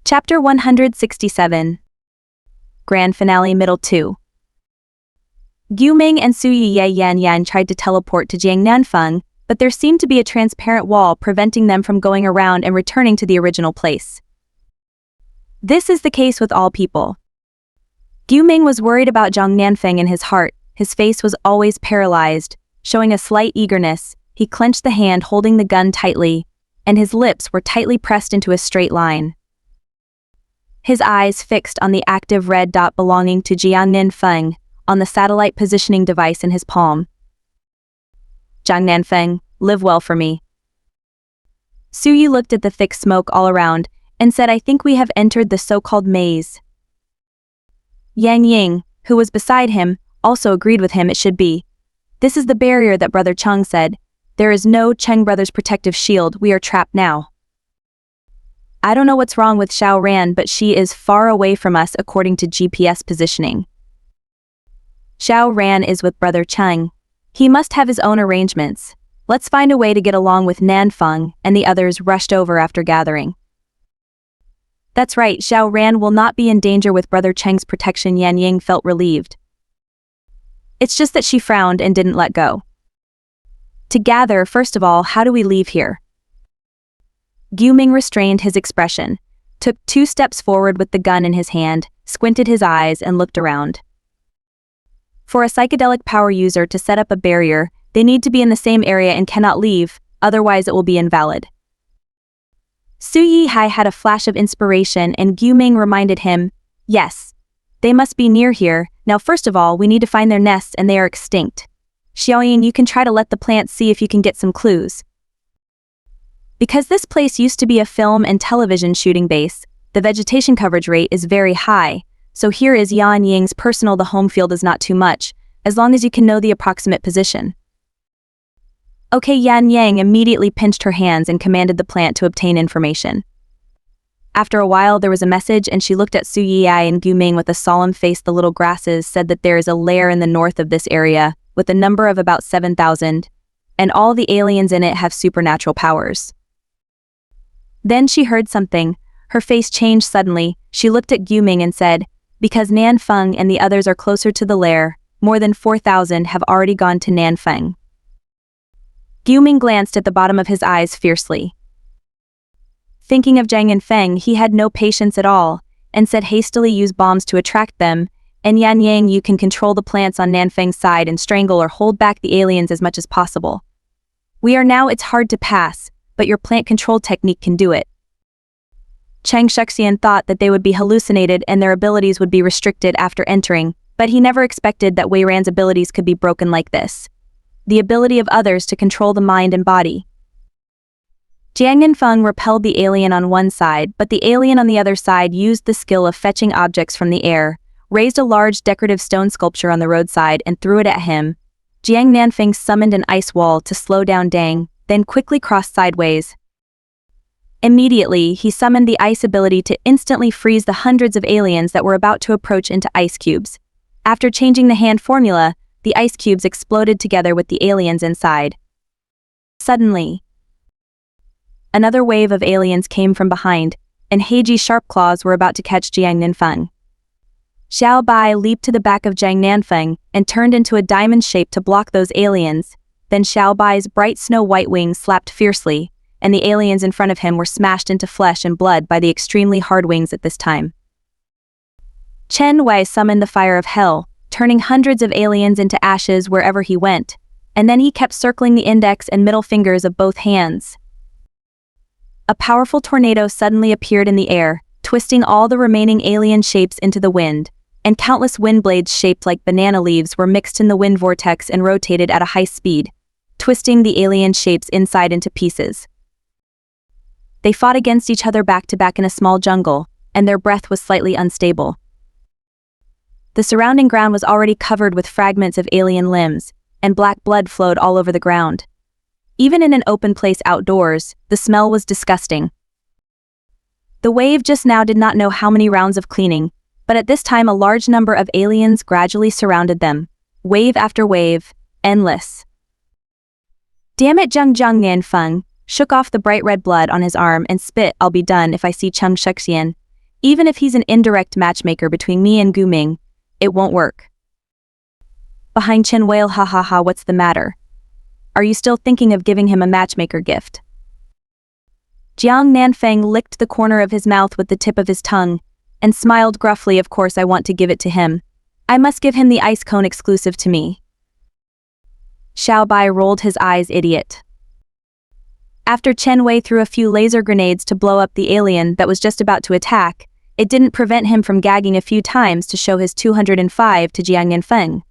Chapter 167. Grand Finale Middle 2. Guoming and Suyi Yan tried to teleport to Jiang Nanfeng, but there seemed to be a transparent wall preventing them from going around and returning to the original place. This is the case with all people. Guoming was worried about Jiang Nanfeng in his heart. His face was always paralyzed, showing a slight eagerness. He clenched the hand holding the gun tightly, and his lips were tightly pressed into a straight line. His eyes fixed on the active red dot belonging to Jiang Nanfeng on the satellite positioning device in his palm. Jiang Nanfeng, live well for me. Suyi looked at the thick smoke all around and said, I think we have entered the so-called maze. Yang Ying, who was beside him, also agreed with him it should be. This is the barrier that Brother Cheng said. There is no Cheng Brothers protective shield, we are trapped now. I don't know what's wrong with Xiao Ran, but she is far away from us according to GPS positioning. Xiao Ran is with Brother Cheng. He must have his own arrangements. Let's find a way to get along with Nanfeng, and the others rushed over after gathering. That's right, Xiao Ran will not be in danger with Brother Cheng's protection. Yan Ying felt relieved. It's just that she frowned and didn't let go. To gather, first of all, how do we leave here? Guoming restrained his expression, took 2 steps forward with the gun in his hand, squinted his eyes and looked around. For a psychedelic power user to set up a barrier, they need to be in the same area and cannot leave, otherwise it will be invalid. Suyi Hai had a flash of inspiration and Guoming reminded him, yes, they must be near here. Now first of all we need to find their nests and they are extinct. Xiaoyin, you can try to let the plants see if you can get some clues. Because this place used to be a film and television shooting base, the vegetation coverage rate is very high, so here is Yan Ying's personal. The home field is not too much, as long as you can know the approximate position. Okay, Yan Yang immediately pinched her hands and commanded the plant to obtain information. After a while there was a message and she looked at Suyi Ai and Guoming with a solemn face. The little grasses said that there is a lair in the north of this area, with a number of about 7,000, and all the aliens in it have supernatural powers. Then she heard something. Her face changed suddenly. She looked at Guoming and said, because Nanfeng and the others are closer to the lair, more than 4,000 have already gone to Nanfeng. Guoming glanced at the bottom of his eyes fiercely. Thinking of Jiang Nanfeng, he had no patience at all, and said hastily, use bombs to attract them, and Yan Yang, you can control the plants on Nanfeng's side and strangle or hold back the aliens as much as possible. We are now, it's hard to pass, but your plant control technique can do it. Cheng Shuxian thought that they would be hallucinated and their abilities would be restricted after entering, but he never expected that Wei Ran's abilities could be broken like this. The ability of others to control the mind and body. Jiang Nanfeng repelled the alien on one side, but the alien on the other side used the skill of fetching objects from the air, raised a large decorative stone sculpture on the roadside and threw it at him. Jiang Nanfeng summoned an ice wall to slow down Dang, then quickly crossed sideways. Immediately, he summoned the ice ability to instantly freeze the hundreds of aliens that were about to approach into ice cubes. After changing the hand formula, the ice cubes exploded together with the aliens inside. Suddenly, another wave of aliens came from behind, and Heiji's sharp claws were about to catch Jiang Nanfeng. Xiao Bai leaped to the back of Jiang Nanfeng and turned into a diamond shape to block those aliens. Then Xiao Bai's bright snow-white wings slapped fiercely, and the aliens in front of him were smashed into flesh and blood by the extremely hard wings at this time. Chen Wei summoned the fire of hell, turning hundreds of aliens into ashes wherever he went, and then he kept circling the index and middle fingers of both hands. A powerful tornado suddenly appeared in the air, twisting all the remaining alien shapes into the wind, and countless wind blades shaped like banana leaves were mixed in the wind vortex and rotated at a high speed, twisting the alien shapes inside into pieces. They fought against each other back to back in a small jungle, and their breath was slightly unstable. The surrounding ground was already covered with fragments of alien limbs, and black blood flowed all over the ground. Even in an open place outdoors, the smell was disgusting. The wave just now did not know how many rounds of cleaning, but at this time a large number of aliens gradually surrounded them, wave after wave, endless. Damn it, Jiang Nanfeng shook off the bright red blood on his arm and spit, I'll be done if I see Cheng Shuxian. Even if he's an indirect matchmaker between me and Guming, it won't work. Behind Chen wailed, ha ha ha, what's the matter? Are you still thinking of giving him a matchmaker gift? Jiang Nanfeng licked the corner of his mouth with the tip of his tongue, and smiled gruffly. Of course I want to give it to him. I must give him the ice cone exclusive to me. Xiao Bai rolled his eyes, idiot. After Chen Wei threw a few laser grenades to blow up the alien that was just about to attack, it didn't prevent him from gagging a few times to show his 205 to Jiang Nanfeng.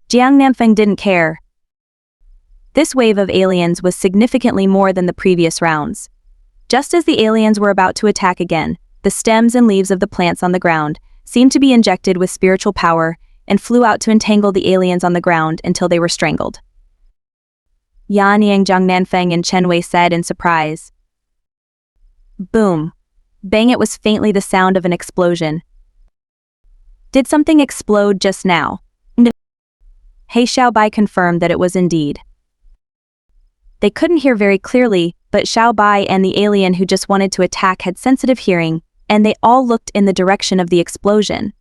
Jiang Nanfeng didn't care. This wave of aliens was significantly more than the previous rounds. Just as the aliens were about to attack again, the stems and leaves of the plants on the ground seemed to be injected with spiritual power and flew out to entangle the aliens on the ground until they were strangled. Yan Yang, Jiang Nanfeng, and Chen Wei said in surprise. Boom. Bang! It was faintly the sound of an explosion. Did something explode just now? He Xiao Bai confirmed that it was indeed. They couldn't hear very clearly, but Xiao Bai and the alien who just wanted to attack had sensitive hearing, and they all looked in the direction of the explosion.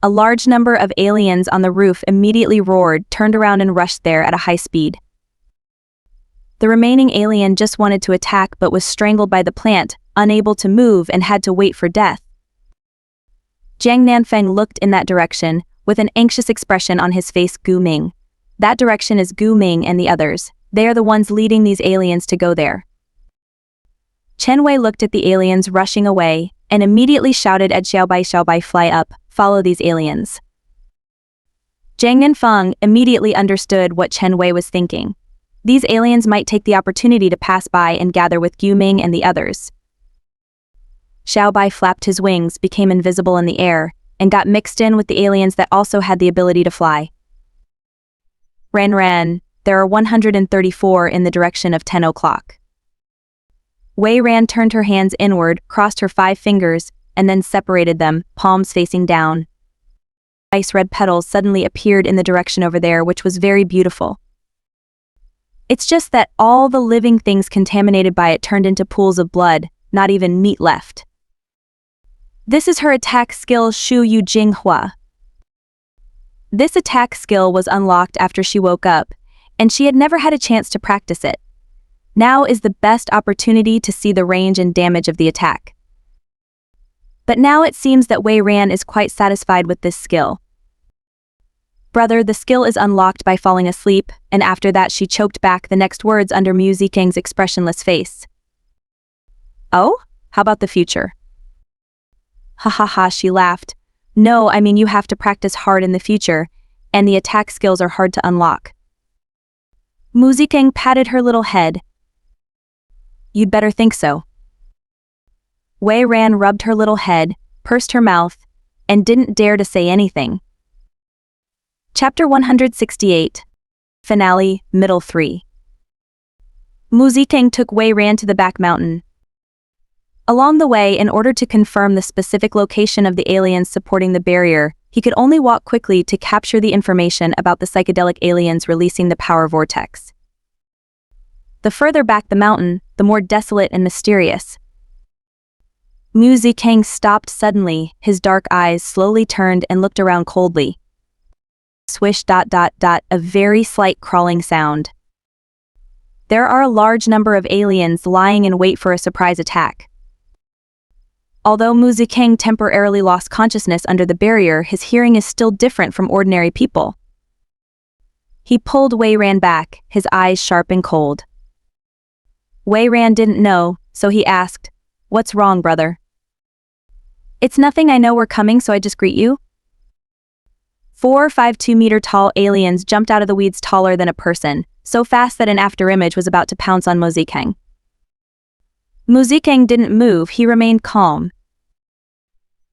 A large number of aliens on the roof immediately roared, turned around and rushed there at a high speed. The remaining alien just wanted to attack but was strangled by the plant, unable to move, and had to wait for death. Jiang Nanfeng looked in that direction, with an anxious expression on his face. Gu Ming. That direction is Gu Ming and the others. They are the ones leading these aliens to go there. Chen Wei looked at the aliens rushing away, and immediately shouted at Xiao Bai, fly up, follow these aliens. Jiang Nanfeng immediately understood what Chen Wei was thinking. These aliens might take the opportunity to pass by and gather with Gu Ming and the others. Xiao Bai flapped his wings, became invisible in the air, and got mixed in with the aliens that also had the ability to fly. Ran, there are 134 in the direction of 10 o'clock. Wei Ran turned her hands inward, crossed her 5 fingers, and then separated them, palms facing down. Ice red petals suddenly appeared in the direction over there, which was very beautiful. It's just that all the living things contaminated by it turned into pools of blood, not even meat left. This is her attack skill, Shu Yu Jinghua. This attack skill was unlocked after she woke up, and she had never had a chance to practice it. Now is the best opportunity to see the range and damage of the attack. But now it seems that Wei Ran is quite satisfied with this skill. Brother, the skill is unlocked by falling asleep, and after that she choked back the next words under Mu Zikang's expressionless face. Oh? How about the future? Ha ha ha, she laughed. No, I mean you have to practice hard in the future, and the attack skills are hard to unlock. Mu Zikang patted her little head. You'd better think so. Wei Ran rubbed her little head, pursed her mouth, and didn't dare to say anything. Chapter 168. Finale, Middle 3. Mu Zikang took Wei Ran to the back mountain. Along the way, in order to confirm the specific location of the aliens supporting the barrier, he could only walk quickly to capture the information about the psychedelic aliens releasing the power vortex. The further back the mountain, the more desolate and mysterious. Mu Zikang stopped suddenly, his dark eyes slowly turned and looked around coldly. Swish ... a very slight crawling sound. There are a large number of aliens lying in wait for a surprise attack. Although Mu Zikang temporarily lost consciousness under the barrier, his hearing is still different from ordinary people. He pulled Wei Ran back, his eyes sharp and cold. Wei Ran didn't know, so he asked, "What's wrong, brother?" "It's nothing, I know we're coming, so I just greet you." 4 or 5 2-meter-tall aliens jumped out of the weeds taller than a person, so fast that an afterimage was about to pounce on Mu Zikang. Mu Zikang didn't move, he remained calm.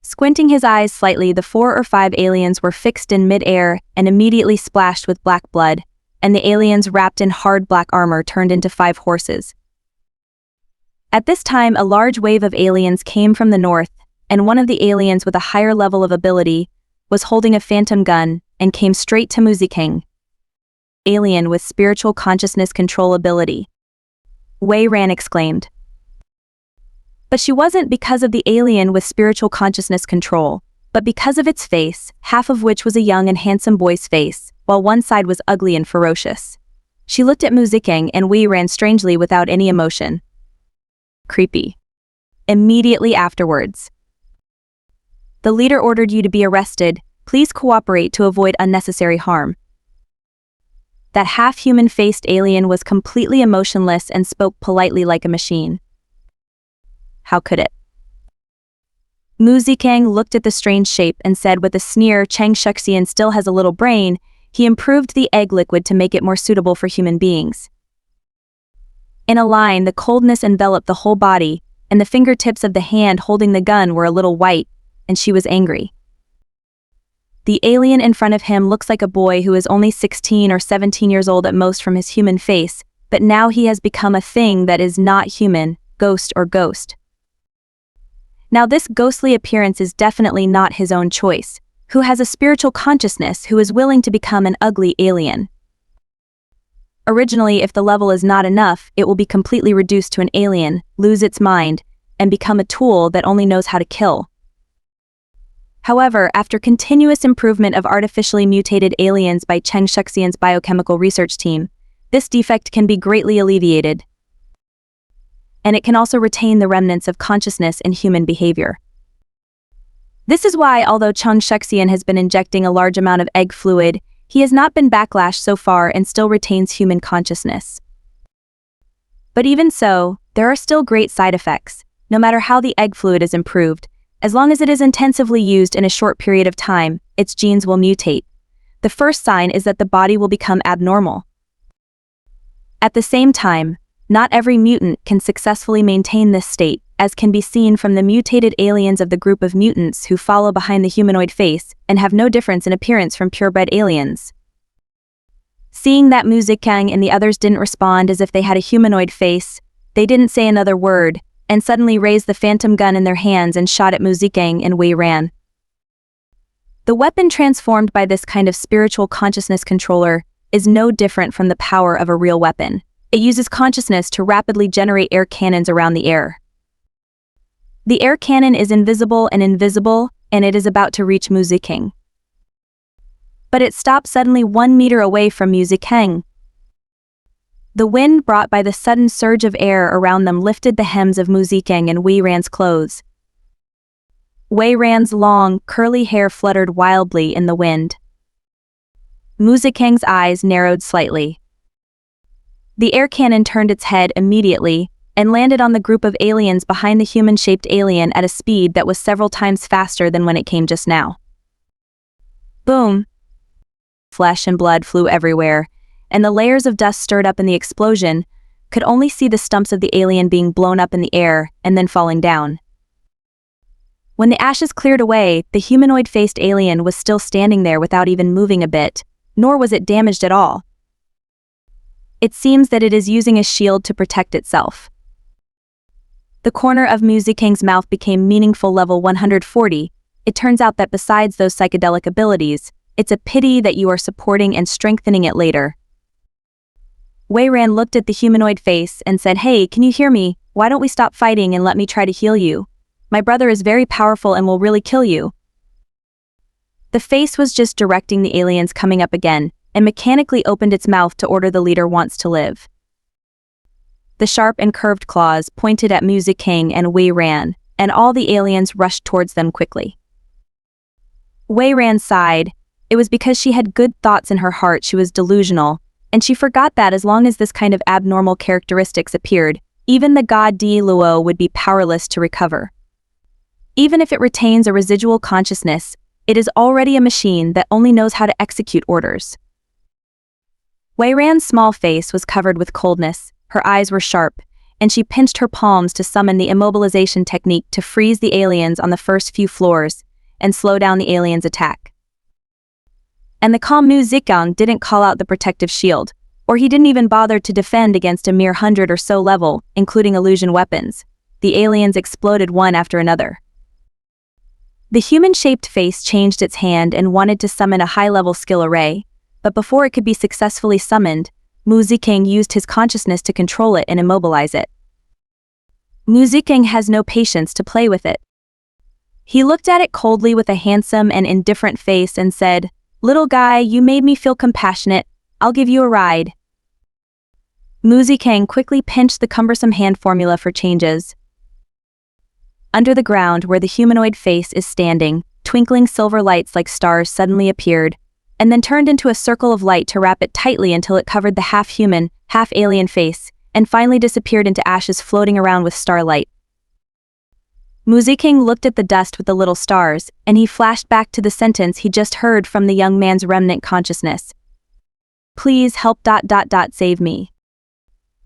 Squinting his eyes slightly, the 4 or 5 aliens were fixed in mid-air and immediately splashed with black blood, and the aliens wrapped in hard black armor turned into 5 horses. At this time, a large wave of aliens came from the north, and one of the aliens with a higher level of ability was holding a phantom gun and came straight to Mu Zikang. Alien with spiritual consciousness control ability. Wei Ran exclaimed. But she wasn't because of the alien with spiritual consciousness control, but because of its face, half of which was a young and handsome boy's face, while one side was ugly and ferocious. She looked at Muzikeng and Wei ran strangely without any emotion. Creepy. Immediately afterwards, the leader ordered you to be arrested. Please cooperate to avoid unnecessary harm. That half-human-faced alien was completely emotionless and spoke politely like a machine. How could it? Muzikeng looked at the strange shape and said with a sneer, Chang Shuxian still has a little brain. He improved the egg liquid to make it more suitable for human beings. In a line, the coldness enveloped the whole body, and the fingertips of the hand holding the gun were a little white, and she was angry. The alien in front of him looks like a boy who is only 16 or 17 years old at most from his human face, but now he has become a thing that is not human, ghost or ghost. Now this ghostly appearance is definitely not his own choice, who has a spiritual consciousness who is willing to become an ugly alien. Originally, if the level is not enough, it will be completely reduced to an alien, lose its mind, and become a tool that only knows how to kill. However, after continuous improvement of artificially mutated aliens by Cheng Shuxian's biochemical research team, this defect can be greatly alleviated. And it can also retain the remnants of consciousness in human behavior. This is why, although Cheng Shuxian has been injecting a large amount of egg fluid, he has not been backlashed so far and still retains human consciousness. But even so, there are still great side effects, no matter how the egg fluid is improved. As long as it is intensively used in a short period of time, its genes will mutate. The first sign is that the body will become abnormal. At the same time, not every mutant can successfully maintain this state, as can be seen from the mutated aliens of the group of mutants who follow behind the humanoid face and have no difference in appearance from purebred aliens. Seeing that Muzikeng and the others didn't respond as if they had a humanoid face, they didn't say another word, and suddenly raised the phantom gun in their hands and shot at Muzikeng and Wei ran. The weapon transformed by this kind of spiritual consciousness controller is no different from the power of a real weapon. It uses consciousness to rapidly generate air cannons around the air. The air cannon is invisible, and it is about to reach Muzikeng. But it stopped suddenly 1 meter away from Muzikeng. The wind brought by the sudden surge of air around them lifted the hems of Muzikeng and Wei Ran's clothes. Wei Ran's long, curly hair fluttered wildly in the wind. Muzikeng's eyes narrowed slightly. The air cannon turned its head immediately and landed on the group of aliens behind the human-shaped alien at a speed that was several times faster than when it came just now. Boom! Flesh and blood flew everywhere, and the layers of dust stirred up in the explosion could only see the stumps of the alien being blown up in the air and then falling down. When the ashes cleared away, the humanoid-faced alien was still standing there without even moving a bit, nor was it damaged at all. It seems that it is using a shield to protect itself. The corner of Muzikeng's mouth became meaningful level 140. It turns out that besides those psychedelic abilities, it's a pity that you are supporting and strengthening it later. Wei Ran looked at the humanoid face and said, "Hey, can you hear me? Why don't we stop fighting and let me try to heal you? My brother is very powerful and will really kill you." The face was just directing the aliens coming up again, and mechanically opened its mouth to order the leader wants to live. The sharp and curved claws pointed at Muzikeng and Wei Ran, and all the aliens rushed towards them quickly. Wei Ran sighed. It was because she had good thoughts in her heart. She was delusional, and she forgot that as long as this kind of abnormal characteristics appeared, even the god Di Luo would be powerless to recover. Even if it retains a residual consciousness, it is already a machine that only knows how to execute orders. Wei Ran's small face was covered with coldness, her eyes were sharp, and she pinched her palms to summon the immobilization technique to freeze the aliens on the first few floors and slow down the aliens' attack. And the calm Muzikeng didn't call out the protective shield, or he didn't even bother to defend against a mere 100 or so level, including illusion weapons. The aliens exploded one after another. The human-shaped face changed its hand and wanted to summon a high-level skill array, but before it could be successfully summoned, Muzikeng used his consciousness to control it and immobilize it. Muziking has no patience to play with it. He looked at it coldly with a handsome and indifferent face and said, "Little guy, you made me feel compassionate. I'll give you a ride." Muziking quickly pinched the cumbersome hand formula for changes. Under the ground where the humanoid face is standing, twinkling silver lights like stars suddenly appeared, and then turned into a circle of light to wrap it tightly until it covered the half-human, half-alien face, and finally disappeared into ashes floating around with starlight. Muziking looked at the dust with the little stars, and he flashed back to the sentence he just heard from the young man's remnant consciousness. "Please help ... save me."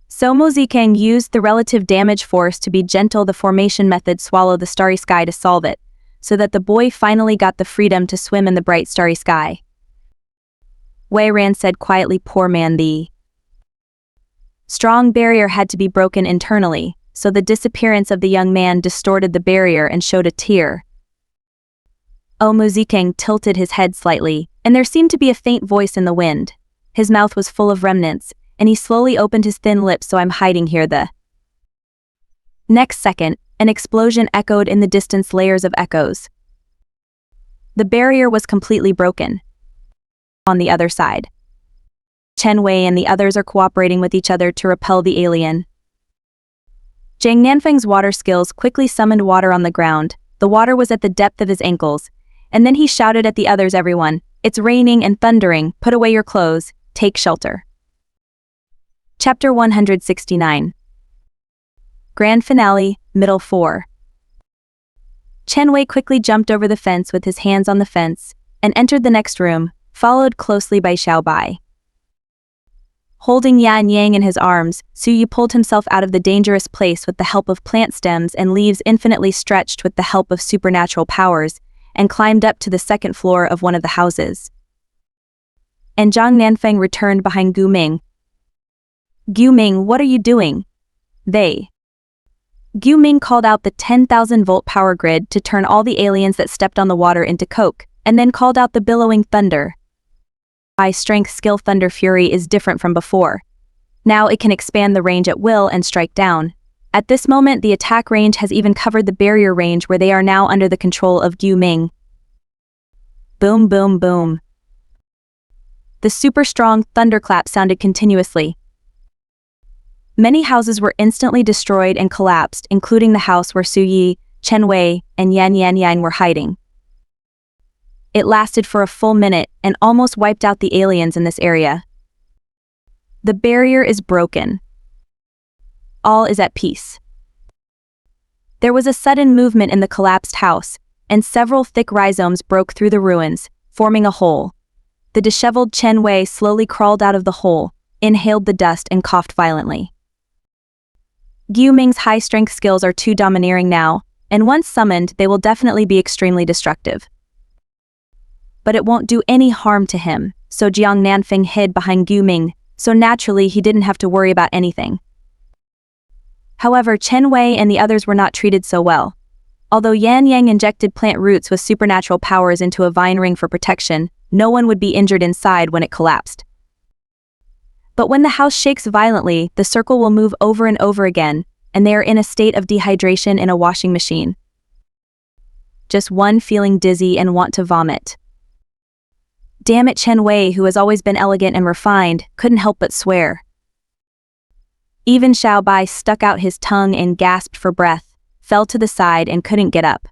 So Muziking used the relative damage force to be gentle the formation method swallow the starry sky to solve it, so that the boy finally got the freedom to swim in the bright starry sky. Wei Ran said quietly, "Poor man, the strong barrier had to be broken internally, so the disappearance of the young man distorted the barrier and showed a tear." Oh, Muziking tilted his head slightly, and there seemed to be a faint voice in the wind. His mouth was full of remnants, and he slowly opened his thin lips. "So I'm hiding here." The next second, an explosion echoed in the distance, layers of echoes. The barrier was completely broken. On the other side, Chen Wei and the others are cooperating with each other to repel the alien. Jiang Nanfeng's water skills quickly summoned water on the ground. The water was at the depth of his ankles, and then he shouted at the others, "Everyone, it's raining and thundering, put away your clothes, take shelter." Chapter 169. Grand Finale, Middle 4. Chen Wei quickly jumped over the fence with his hands on the fence, and entered the next room, followed closely by Xiao Bai. Holding Yan Yang in his arms, Su Yi pulled himself out of the dangerous place with the help of plant stems and leaves infinitely stretched with the help of supernatural powers, and climbed up to the second floor of one of the houses. And Jiang Nanfeng returned behind Gu Ming. "Gu Ming, what are you doing?" Gu Ming called out the 10,000-volt power grid to turn all the aliens that stepped on the water into coke, and then called out the billowing thunder. High-strength skill Thunder Fury is different from before. Now it can expand the range at will and strike down. At this moment, the attack range has even covered the barrier range where they are now under the control of Gu Ming. Boom, boom, boom. The super-strong thunderclap sounded continuously. Many houses were instantly destroyed and collapsed, including the house where Su Yi, Chen Wei, and Yan Yang were hiding. It lasted for a full minute and almost wiped out the aliens in this area. The barrier is broken. All is at peace. There was a sudden movement in the collapsed house, and several thick rhizomes broke through the ruins, forming a hole. The disheveled Chen Wei slowly crawled out of the hole, inhaled the dust and coughed violently. Gu Ming's high-strength skills are too domineering now, and once summoned they will definitely be extremely destructive. But it won't do any harm to him, so Jiang Nanfeng hid behind Gu Ming, so naturally he didn't have to worry about anything. However, Chen Wei and the others were not treated so well. Although Yan Yang injected plant roots with supernatural powers into a vine ring for protection, no one would be injured inside when it collapsed. But when the house shakes violently, the circle will move over and over again, and they are in a state of dehydration in a washing machine. Just one feeling dizzy and want to vomit. Damn it, Chen Wei, who has always been elegant and refined, couldn't help but swear. Even Xiao Bai stuck out his tongue and gasped for breath, fell to the side and couldn't get up.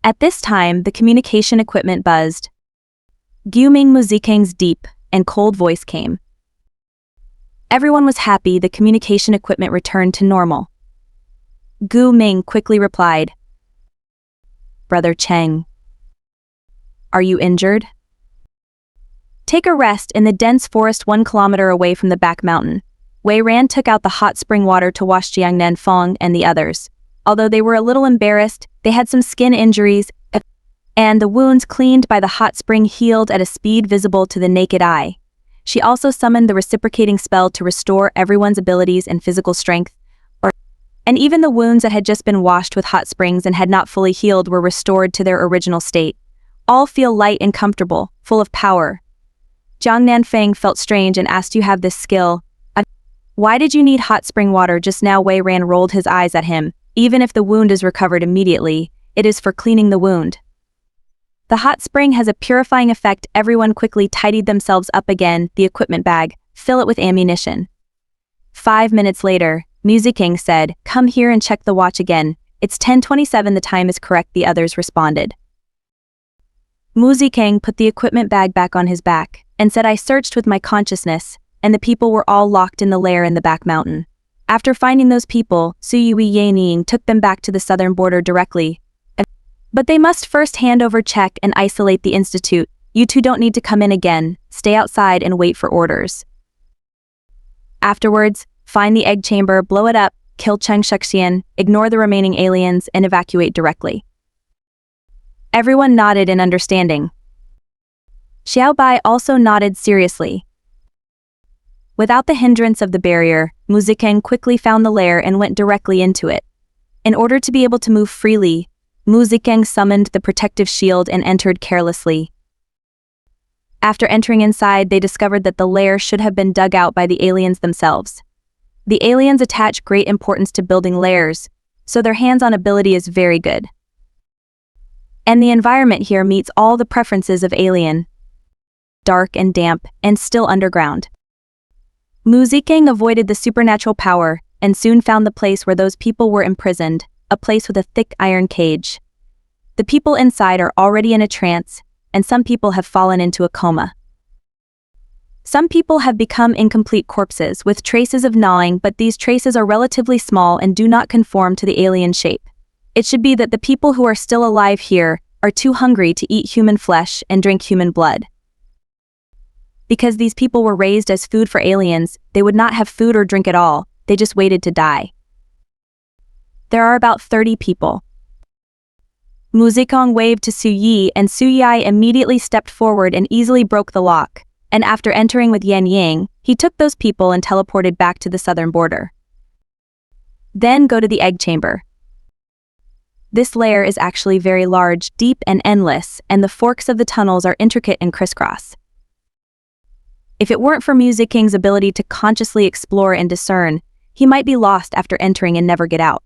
At this time, the communication equipment buzzed. Gu Ming Muzikang's deep and cold voice came. Everyone was happy the communication equipment returned to normal. Gu Ming quickly replied, "Brother Cheng, are you injured? Take a rest in the dense forest 1 kilometer away from the back mountain." Wei Ran took out the hot spring water to wash Jiang Nanfeng and the others. Although they were a little embarrassed, they had some skin injuries, and the wounds cleaned by the hot spring healed at a speed visible to the naked eye. She also summoned the reciprocating spell to restore everyone's abilities and physical strength, and even the wounds that had just been washed with hot springs and had not fully healed were restored to their original state. All feel light and comfortable, full of power. Jiang Nanfeng felt strange and asked, "You have this skill?" Why did you need hot spring water just now? Wei Ran rolled his eyes at him. Even if the wound is recovered immediately, it is for cleaning the wound. The hot spring has a purifying effect. Everyone quickly tidied themselves up again. The equipment bag, fill it with ammunition. 5 minutes later, Music King said, come here and check the watch again. It's 10:27. The time is correct, the others responded. Music King put the equipment bag back on his back and said, I searched with my consciousness, and the people were all locked in the lair in the back mountain. After finding those people, Sui Yanning took them back to the southern border directly. But they must first hand over check and isolate the institute. You two don't need to come in again, stay outside and wait for orders. Afterwards, find the egg chamber, blow it up, kill Cheng Shuxian, ignore the remaining aliens, and evacuate directly. Everyone nodded in understanding. Xiao Bai also nodded seriously. Without the hindrance of the barrier, Muzikeng quickly found the lair and went directly into it. In order to be able to move freely, Muzikeng summoned the protective shield and entered carelessly. After entering inside, they discovered that the lair should have been dug out by the aliens themselves. The aliens attach great importance to building lairs, so their hands-on ability is very good. And the environment here meets all the preferences of alien. Dark and damp, and still underground. Muzikeng avoided the supernatural power, and soon found the place where those people were imprisoned, a place with a thick iron cage. The people inside are already in a trance, and some people have fallen into a coma. Some people have become incomplete corpses with traces of gnawing, but these traces are relatively small and do not conform to the alien shape. It should be that the people who are still alive here are too hungry to eat human flesh and drink human blood. Because these people were raised as food for aliens, they would not have food or drink at all, they just waited to die. There are about 30 people. Muzikong waved to Su Yi, and Su Yi immediately stepped forward and easily broke the lock, and after entering with Yan Ying, he took those people and teleported back to the southern border. Then go to the egg chamber. This lair is actually very large, deep and endless, and the forks of the tunnels are intricate and crisscross. If it weren't for Muziking's ability to consciously explore and discern, he might be lost after entering and never get out.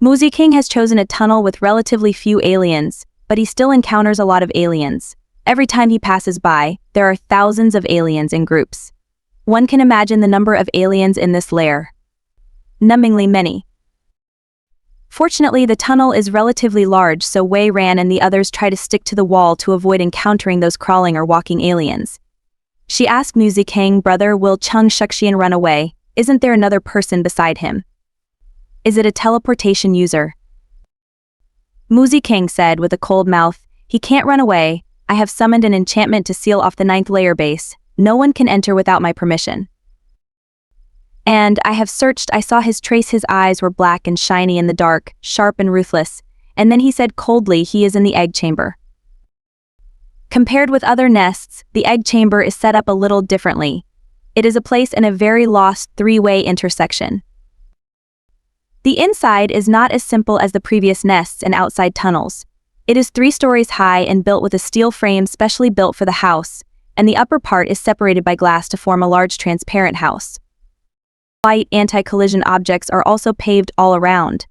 Muziking has chosen a tunnel with relatively few aliens, but he still encounters a lot of aliens. Every time he passes by, there are thousands of aliens in groups. One can imagine the number of aliens in this lair. Numbingly many. Fortunately, the tunnel is relatively large, so Wei Ran and the others try to stick to the wall to avoid encountering those crawling or walking aliens. She asked Muzikang, brother, will Cheng Shuxian run away? Isn't there another person beside him? Is it a teleportation user? Muzikang said with a cold mouth, he can't run away. I have summoned an enchantment to seal off the 9th layer base. No one can enter without my permission. And I have searched, I saw his trace, his eyes were black and shiny in the dark, sharp and ruthless, and then he said coldly he is in the egg chamber. Compared with other nests, the egg chamber is set up a little differently. It is a place in a very lost three-way intersection. The inside is not as simple as the previous nests and outside tunnels. It is 3 stories high and built with a steel frame specially built for the house, and the upper part is separated by glass to form a large transparent house. White anti-collision objects are also paved all around.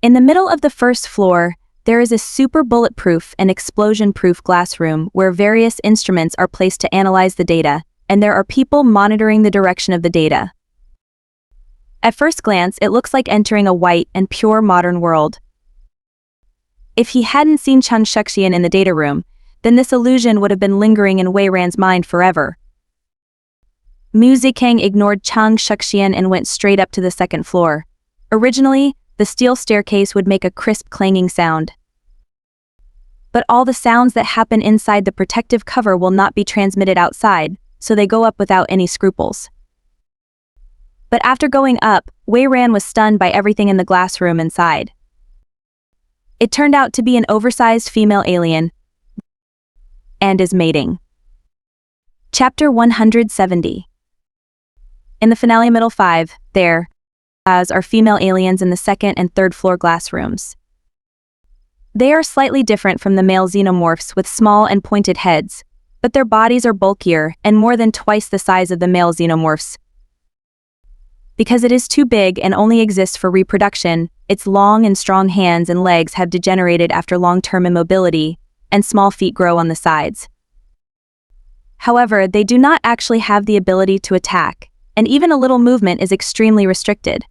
In the middle of the first floor, there is a super bulletproof and explosion-proof glass room where various instruments are placed to analyze the data, and there are people monitoring the direction of the data. At first glance, it looks like entering a white and pure modern world. If he hadn't seen Cheng Shuxian in the data room, then this illusion would have been lingering in Wei Ran's mind forever. Mu Zikang ignored Cheng Shuxian and went straight up to the 2nd floor. Originally, the steel staircase would make a crisp clanging sound. But all the sounds that happen inside the protective cover will not be transmitted outside, so they go up without any scruples. But after going up, Wei Ran was stunned by everything in the glass room inside. It turned out to be an oversized female alien, and is mating. Chapter 170. In the finale middle 5, there are female aliens in the 2nd and 3rd floor glass rooms. They are slightly different from the male xenomorphs with small and pointed heads, but their bodies are bulkier and more than twice the size of the male xenomorphs, Because it is too big and only exists for reproduction, its long and strong hands and legs have degenerated after long-term immobility, and small feet grow on the sides. However, they do not actually have the ability to attack, and even a little movement is extremely restricted.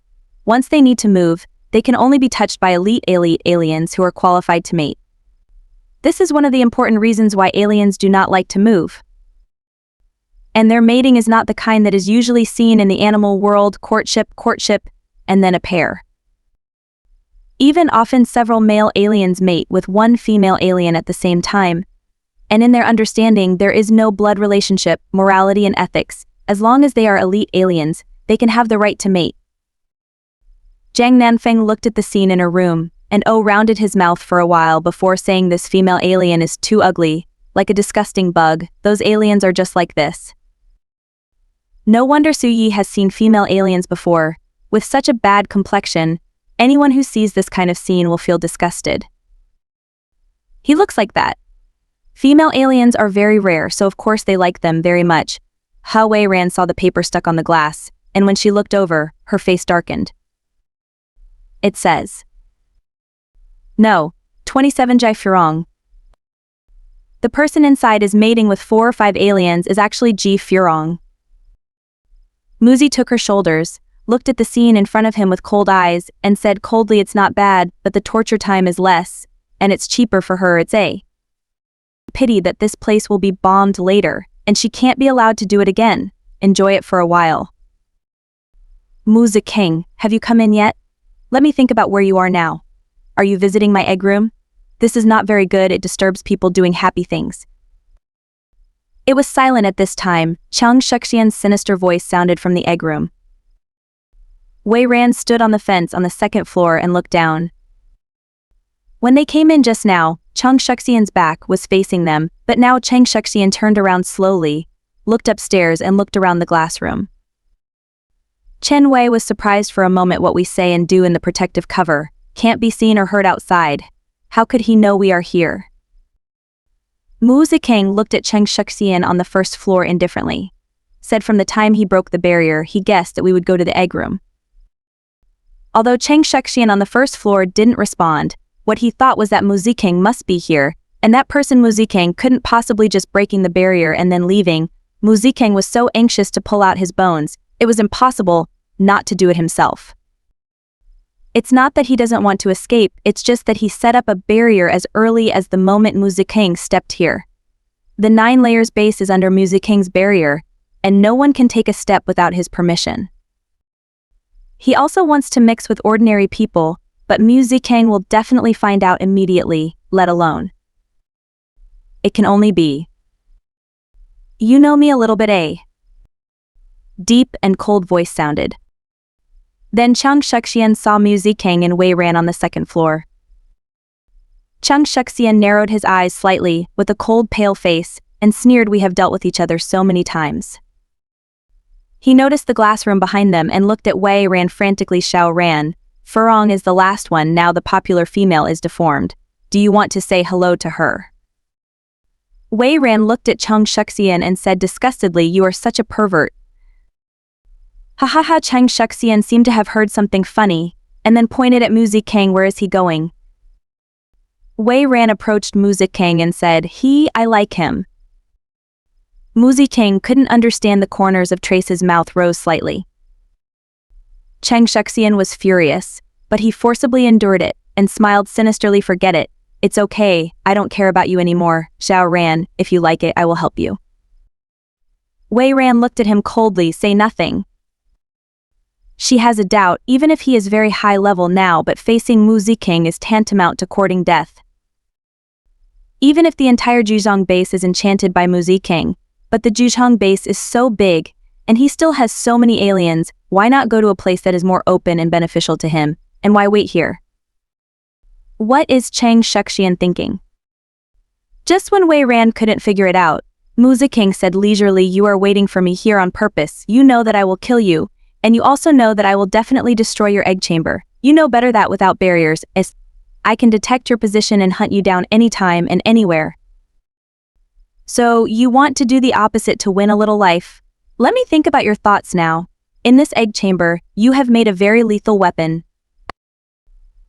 Once they need to move, they can only be touched by elite aliens who are qualified to mate. This is one of the important reasons why aliens do not like to move. And their mating is not the kind that is usually seen in the animal world: courtship, and then a pair. Even often several male aliens mate with one female alien at the same time, and in their understanding there is no blood relationship, morality and ethics. As long as they are elite aliens, they can have the right to mate. Jiang Nanfeng looked at the scene in her room, and rounded his mouth for a while before saying, "This female alien is too ugly, like a disgusting bug. Those aliens are just like this." No wonder Su Yi has seen female aliens before. With such a bad complexion, anyone who sees this kind of scene will feel disgusted. He looks like that. Female aliens are very rare, so of course they like them very much. Hope Ran saw the paper stuck on the glass, and when she looked over, her face darkened. It says, "No, 27 Jai Furong." The person inside is mating with 4 or 5 aliens is actually Ji Furong. Muzi took her shoulders, looked at the scene in front of him with cold eyes, and said coldly, "It's not bad, but the torture time is less, and it's cheaper for her. It's a pity that this place will be bombed later, and she can't be allowed to do it again. Enjoy it for a while." "Muzi King, have you come in yet? Let me think about where you are now. Are you visiting my egg room? This is not very good, it disturbs people doing happy things." It was silent at this time. Chang Shuxian's sinister voice sounded from the egg room. Wei Ran stood on the fence on the second floor and looked down. When they came in just now, Chang Shuxian's back was facing them, but now Chang Shuxian turned around slowly, looked upstairs and looked around the glass room. Chen Wei was surprised for a moment. What we say and do in the protective cover can't be seen or heard outside. How could he know we are here? Mu Zikang looked at Cheng Shuxian on the first floor indifferently. Said from the time he broke the barrier, he guessed that we would go to the egg room. Although Cheng Shuxian on the first floor didn't respond, what he thought was that Mu Zikang must be here, and that person Mu Zikang couldn't possibly just breaking the barrier and then leaving. Mu Zikang was so anxious to pull out his bones, it was impossible not to do it himself. It's not that he doesn't want to escape, it's just that he set up a barrier as early as the moment Mu Zikang stepped here. The 9 layers base is under Mu Zikang's barrier, and no one can take a step without his permission. He also wants to mix with ordinary people, but Mu Zikang will definitely find out immediately, let alone. It can only be. You know me a little bit, eh? Deep and cold voice sounded. Then Chang Shuxian saw Mu Zikang and Wei Ran on the second floor. Chang Shuxian narrowed his eyes slightly, with a cold pale face, and sneered, "We have dealt with each other so many times." He noticed the glass room behind them and looked at Wei Ran frantically. "Xiao Ran, Furong is the last one, now the popular female is deformed. Do you want to say hello to her?" Wei Ran looked at Chang Shuxian and said disgustedly, "You are such a pervert." Ha. Chang Shuxian seemed to have heard something funny, and then pointed at Mu Zikang. "Where is he going?" Wei Ran approached Mu Zikang and said, I like him." Mu Zikang couldn't understand. The corners of Trace's mouth rose slightly. Chang Shuxian was furious, but he forcibly endured it, and smiled sinisterly. "Forget it. It's okay, I don't care about you anymore. Xiao Ran, if you like it, I will help you." Wei Ran looked at him coldly. "Say nothing." She has a doubt, even if he is very high level now, but facing Mu Zikang is tantamount to courting death. Even if the entire Zhejiang base is enchanted by Mu Zikang, but the Zhejiang base is so big, and he still has so many aliens, why not go to a place that is more open and beneficial to him, and why wait here? What is Chang Shuxian thinking? Just when Wei Ran couldn't figure it out, Mu Zikang said leisurely, "You are waiting for me here on purpose. You know that I will kill you, and you also know that I will definitely destroy your egg chamber. You know better that without barriers, as I can detect your position and hunt you down anytime and anywhere. So, you want to do the opposite to win a little life? Let me think about your thoughts now. In this egg chamber, you have made a very lethal weapon.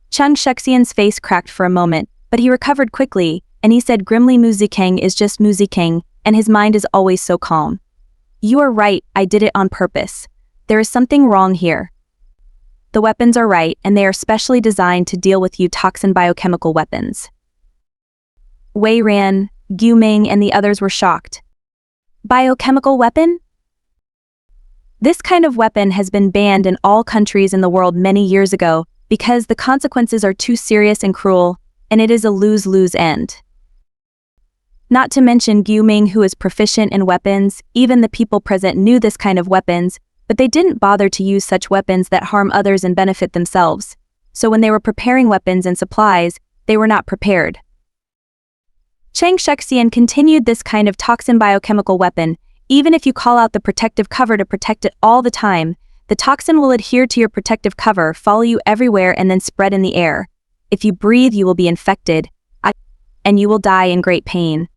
Chang Shuxian's face cracked for a moment, but he recovered quickly, and he said grimly, Muzikang is just Muzikang, and his mind is always so calm. You are right, I did it on purpose. There is something wrong here. The weapons are right, and they are specially designed to deal with you toxin biochemical weapons. Wei Ran, Gu Ming, and the others were shocked. Biochemical weapon? This kind of weapon has been banned in all countries in the world many years ago because the consequences are too serious and cruel, and it is a lose-lose end. Not to mention Gu Ming, who is proficient in weapons. Even the people present knew this kind of weapons, but they didn't bother to use such weapons that harm others and benefit themselves. So when they were preparing weapons and supplies, they were not prepared. Chang Shuxian continued, this kind of toxin biochemical weapon, even if you call out the protective cover to protect it all the time, the toxin will adhere to your protective cover, follow you everywhere, and then spread in the air. If you breathe, you will be infected, and you will die in great pain.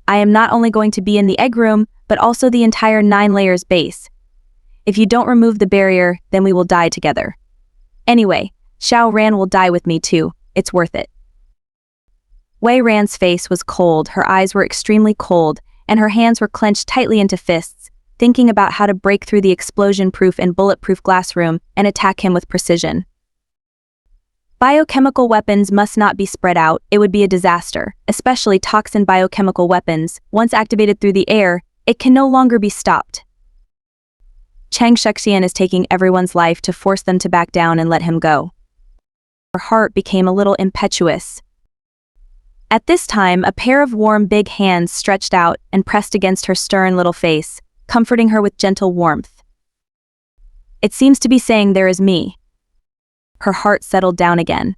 I am not only going to be in the egg room, but also the entire 9 layers base. If you don't remove the barrier, then we will die together. Anyway, Xiao Ran will die with me too, it's worth it. Wei Ran's face was cold, her eyes were extremely cold, and her hands were clenched tightly into fists, thinking about how to break through the explosion-proof and bulletproof glass room and attack him with precision. Biochemical weapons must not be spread out, it would be a disaster, especially toxin biochemical weapons. Once activated through the air, it can no longer be stopped. Chang Shuxian is taking everyone's life to force them to back down and let him go. Her heart became a little impetuous. At this time, a pair of warm big hands stretched out and pressed against her stern little face, comforting her with gentle warmth. It seems to be saying, there is me. Her heart settled down again.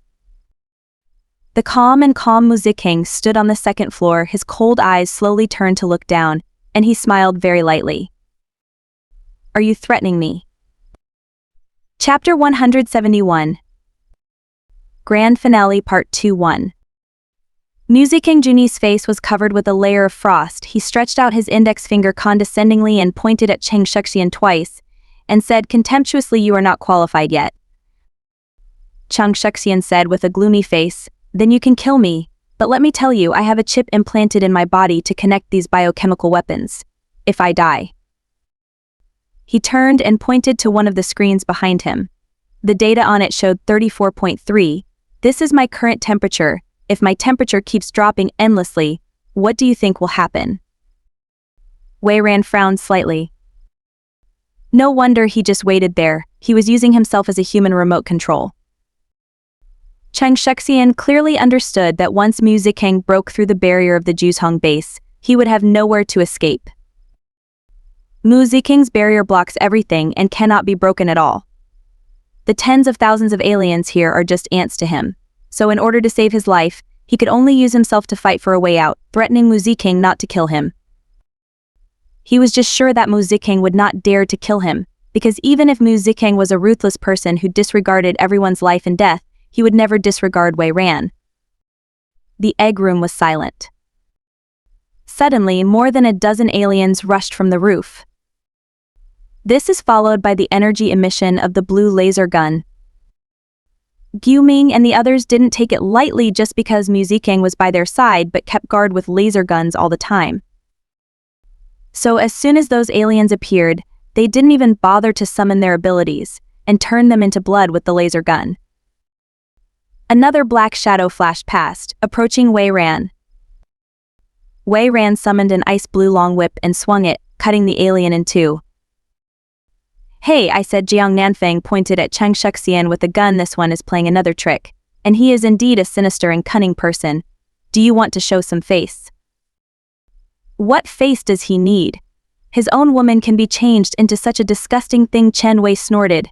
The calm Muzikang stood on the second floor, his cold eyes slowly turned to look down, and he smiled very lightly. Are you threatening me? Chapter 171. Grand Finale Part 2-1. Muzikang Juni's face was covered with a layer of frost. He stretched out his index finger condescendingly and pointed at Chang Shuxian twice, and said contemptuously, you are not qualified yet. Chang Shuxian said with a gloomy face, then you can kill me, but let me tell you, I have a chip implanted in my body to connect these biochemical weapons. If I die. He turned and pointed to one of the screens behind him. The data on it showed 34.3. This is my current temperature. If my temperature keeps dropping endlessly, what do you think will happen? Wei Ran frowned slightly. No wonder he just waited there, he was using himself as a human remote control. Chang Shuxian clearly understood that once Muzikang broke through the barrier of the Juzhong base, he would have nowhere to escape. Muzikang's barrier blocks everything and cannot be broken at all. The tens of thousands of aliens here are just ants to him. So in order to save his life, he could only use himself to fight for a way out, threatening Muzikang not to kill him. He was just sure that Muzikang would not dare to kill him, because even if Muzikang was a ruthless person who disregarded everyone's life and death, he would never disregard Wei Ran. The egg room was silent. Suddenly, more than a dozen aliens rushed from the roof. This is followed by the energy emission of the blue laser gun. Gu Ming and the others didn't take it lightly just because Muzikang was by their side, but kept guard with laser guns all the time. So as soon as those aliens appeared, they didn't even bother to summon their abilities, and turned them into blood with the laser gun. Another black shadow flashed past, approaching Wei Ran. Wei Ran summoned an ice blue long whip and swung it, cutting the alien in two. Hey, I said. Jiang Nanfeng pointed at Chang Shuxian with a gun. This one is playing another trick, and he is indeed a sinister and cunning person. Do you want to show some face? What face does he need? His own woman can be changed into such a disgusting thing. Chen Wei snorted.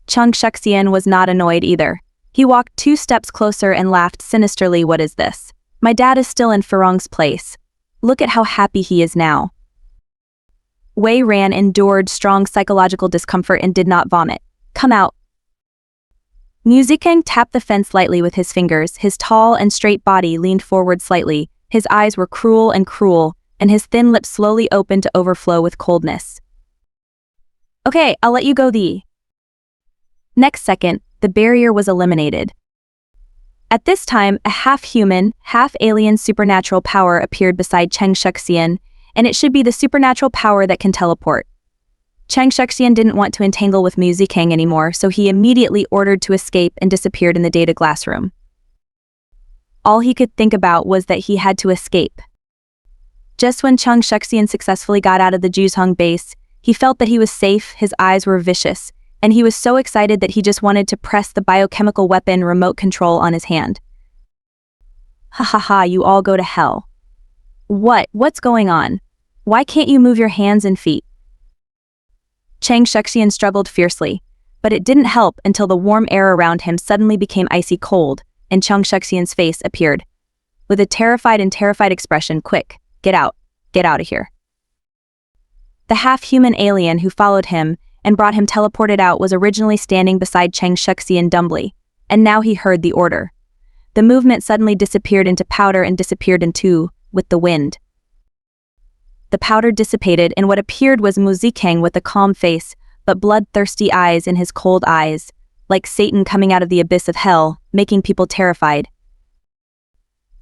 Chang Shuxian was not annoyed either. He walked 2 steps closer and laughed sinisterly. What is this? My dad is still in Farong's place. Look at how happy he is now. Wei Ran endured strong psychological discomfort and did not vomit. Come out. Muzikang tapped the fence lightly with his fingers. His tall and straight body leaned forward slightly. His eyes were cruel, and his thin lips slowly opened to overflow with coldness. Okay, I'll let you go the. Next second, the barrier was eliminated. At this time, a half-human, half-alien supernatural power appeared beside Cheng Shuxian, and it should be the supernatural power that can teleport. Cheng Shuxian didn't want to entangle with Mu Zikang anymore, so he immediately ordered to escape and disappeared in the data glass room. All he could think about was that he had to escape. Just when Cheng Shuxian successfully got out of the Juzhong base, he felt that he was safe, his eyes were vicious, and he was so excited that he just wanted to press the biochemical weapon remote control on his hand. Ha ha ha, you all go to hell. What's going on? Why can't you move your hands and feet? Cheng Shuxian struggled fiercely, but it didn't help until the warm air around him suddenly became icy cold, and Cheng Shuxian's face appeared. With a terrified expression, quick, get out of here. The half-human alien who followed him and brought him teleported out was originally standing beside Cheng Shuxian dumbly, and now he heard the order. The movement suddenly disappeared into powder and disappeared into, with the wind. The powder dissipated and what appeared was Mu Zikang with a calm face, but bloodthirsty eyes in his cold eyes, like Satan coming out of the abyss of hell, making people terrified.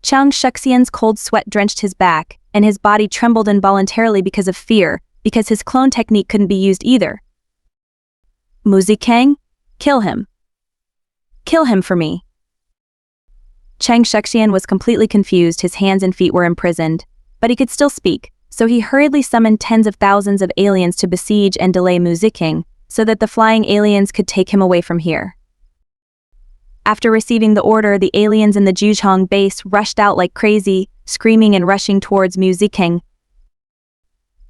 Cheng Shuxian's cold sweat drenched his back, and his body trembled involuntarily because of fear, because his clone technique couldn't be used either. Mu Zikang? Kill him. Kill him for me. Cheng Shuxian was completely confused, his hands and feet were imprisoned, but he could still speak, so he hurriedly summoned tens of thousands of aliens to besiege and delay Mu Zikang, so that the flying aliens could take him away from here. After receiving the order, the aliens in the Juzhong base rushed out like crazy, screaming and rushing towards Mu Zikang.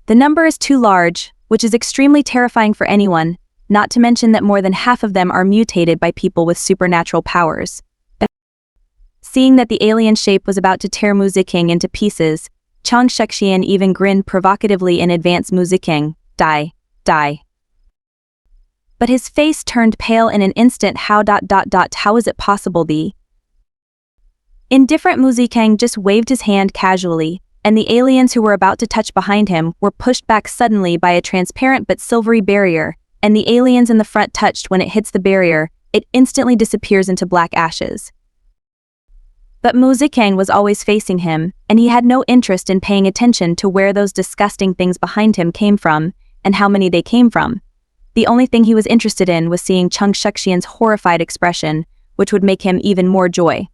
The number is too large, which is extremely terrifying for anyone, not to mention that more than half of them are mutated by people with supernatural powers. Seeing that the alien shape was about to tear Mu Zikang into pieces, Cheng Shuxian even grinned provocatively in advance. Mu Zikang, die. But his face turned pale in an instant. How is it possible? The indifferent Mu Zikang just waved his hand casually, and the aliens who were about to touch behind him were pushed back suddenly by a transparent but silvery barrier, and the aliens in the front touched. When it hits the barrier, it instantly disappears into black ashes. But Mu Zikang was always facing him, and he had no interest in paying attention to where those disgusting things behind him came from, and how many they came from. The only thing he was interested in was seeing Cheng Shuxian's horrified expression, which would make him even more joy.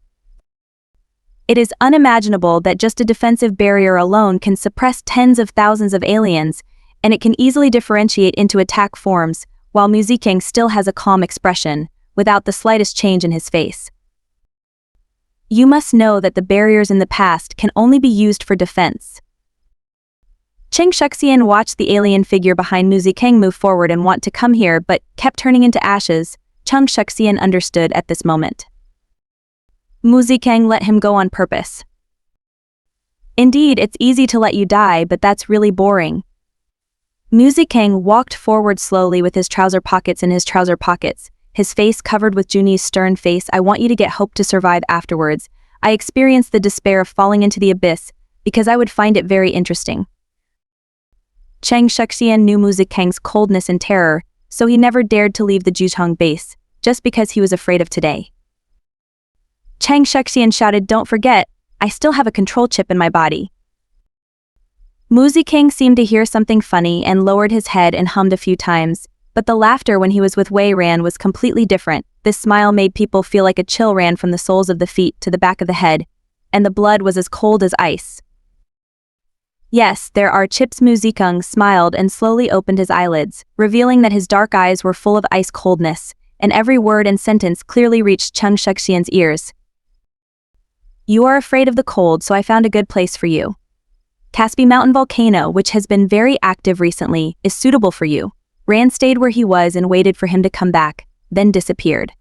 It is unimaginable that just a defensive barrier alone can suppress tens of thousands of aliens, and it can easily differentiate into attack forms, while Mu Zikang still has a calm expression, without the slightest change in his face. You must know that the barriers in the past can only be used for defense. Cheng Shuxian watched the alien figure behind Mu Zikang move forward and want to come here but kept turning into ashes. Cheng Shuxian understood at this moment. Mu Zikang let him go on purpose. Indeed, it's easy to let you die, but that's really boring. Mu Zikang walked forward slowly with his trouser pockets in his trouser pockets, his face covered with Juni's stern face. I want you to get hope to survive afterwards. I experienced the despair of falling into the abyss, because I would find it very interesting. Cheng Shuxian knew Mu Zikang's coldness and terror, so he never dared to leave the Juzhong base, just because he was afraid of today. Cheng Shuxian shouted, "Don't forget, I still have a control chip in my body." Mu Zikang seemed to hear something funny and lowered his head and hummed a few times, but the laughter when he was with Wei Ran was completely different. This smile made people feel like a chill ran from the soles of the feet to the back of the head, and the blood was as cold as ice. Yes, there are chips. Mu Zikang smiled and slowly opened his eyelids, revealing that his dark eyes were full of ice coldness, and every word and sentence clearly reached Cheng Shuxian's ears. You are afraid of the cold, so I found a good place for you. Caspi Mountain volcano, which has been very active recently, is suitable for you. Ran stayed where he was and waited for him to come back, then disappeared.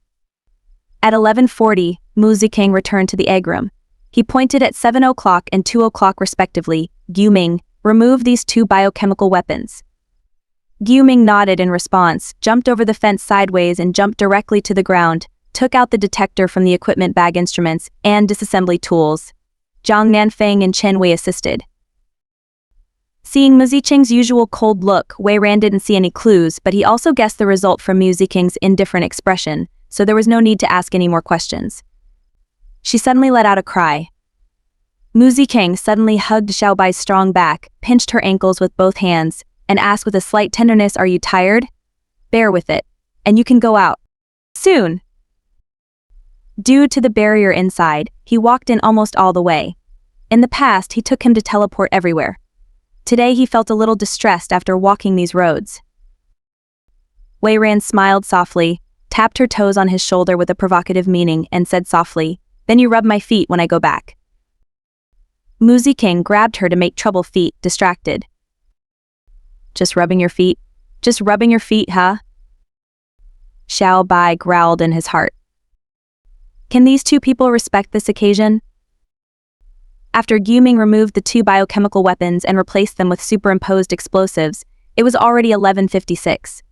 At 11:40, Mu Zikang returned to the egg room. He pointed at 7 o'clock and 2 o'clock respectively. Guoming, remove these two biochemical weapons. Guoming nodded in response, jumped over the fence sideways and jumped directly to the ground, took out the detector from the equipment bag, instruments, and disassembly tools. Zhang Nanfeng and Chen Wei assisted. Seeing Muzicheng's usual cold look, Wei Ran didn't see any clues, but he also guessed the result from Muzicheng's indifferent expression, so there was no need to ask any more questions. She suddenly let out a cry. Muzicheng suddenly hugged Xiaobai's strong back, pinched her ankles with both hands, and asked with a slight tenderness, "Are you tired? Bear with it, and you can go out soon." Due to the barrier inside, he walked in almost all the way. In the past, he took him to teleport everywhere. Today he felt a little distressed after walking these roads. Wei Ran smiled softly, tapped her toes on his shoulder with a provocative meaning, and said softly, "Then you rub my feet when I go back." Muzicheng grabbed her to make trouble feet, distracted. Just rubbing your feet, huh?" Xiaobai growled in his heart. Can these two people respect this occasion? After Guming removed the two biochemical weapons and replaced them with superimposed explosives, it was already 11:56.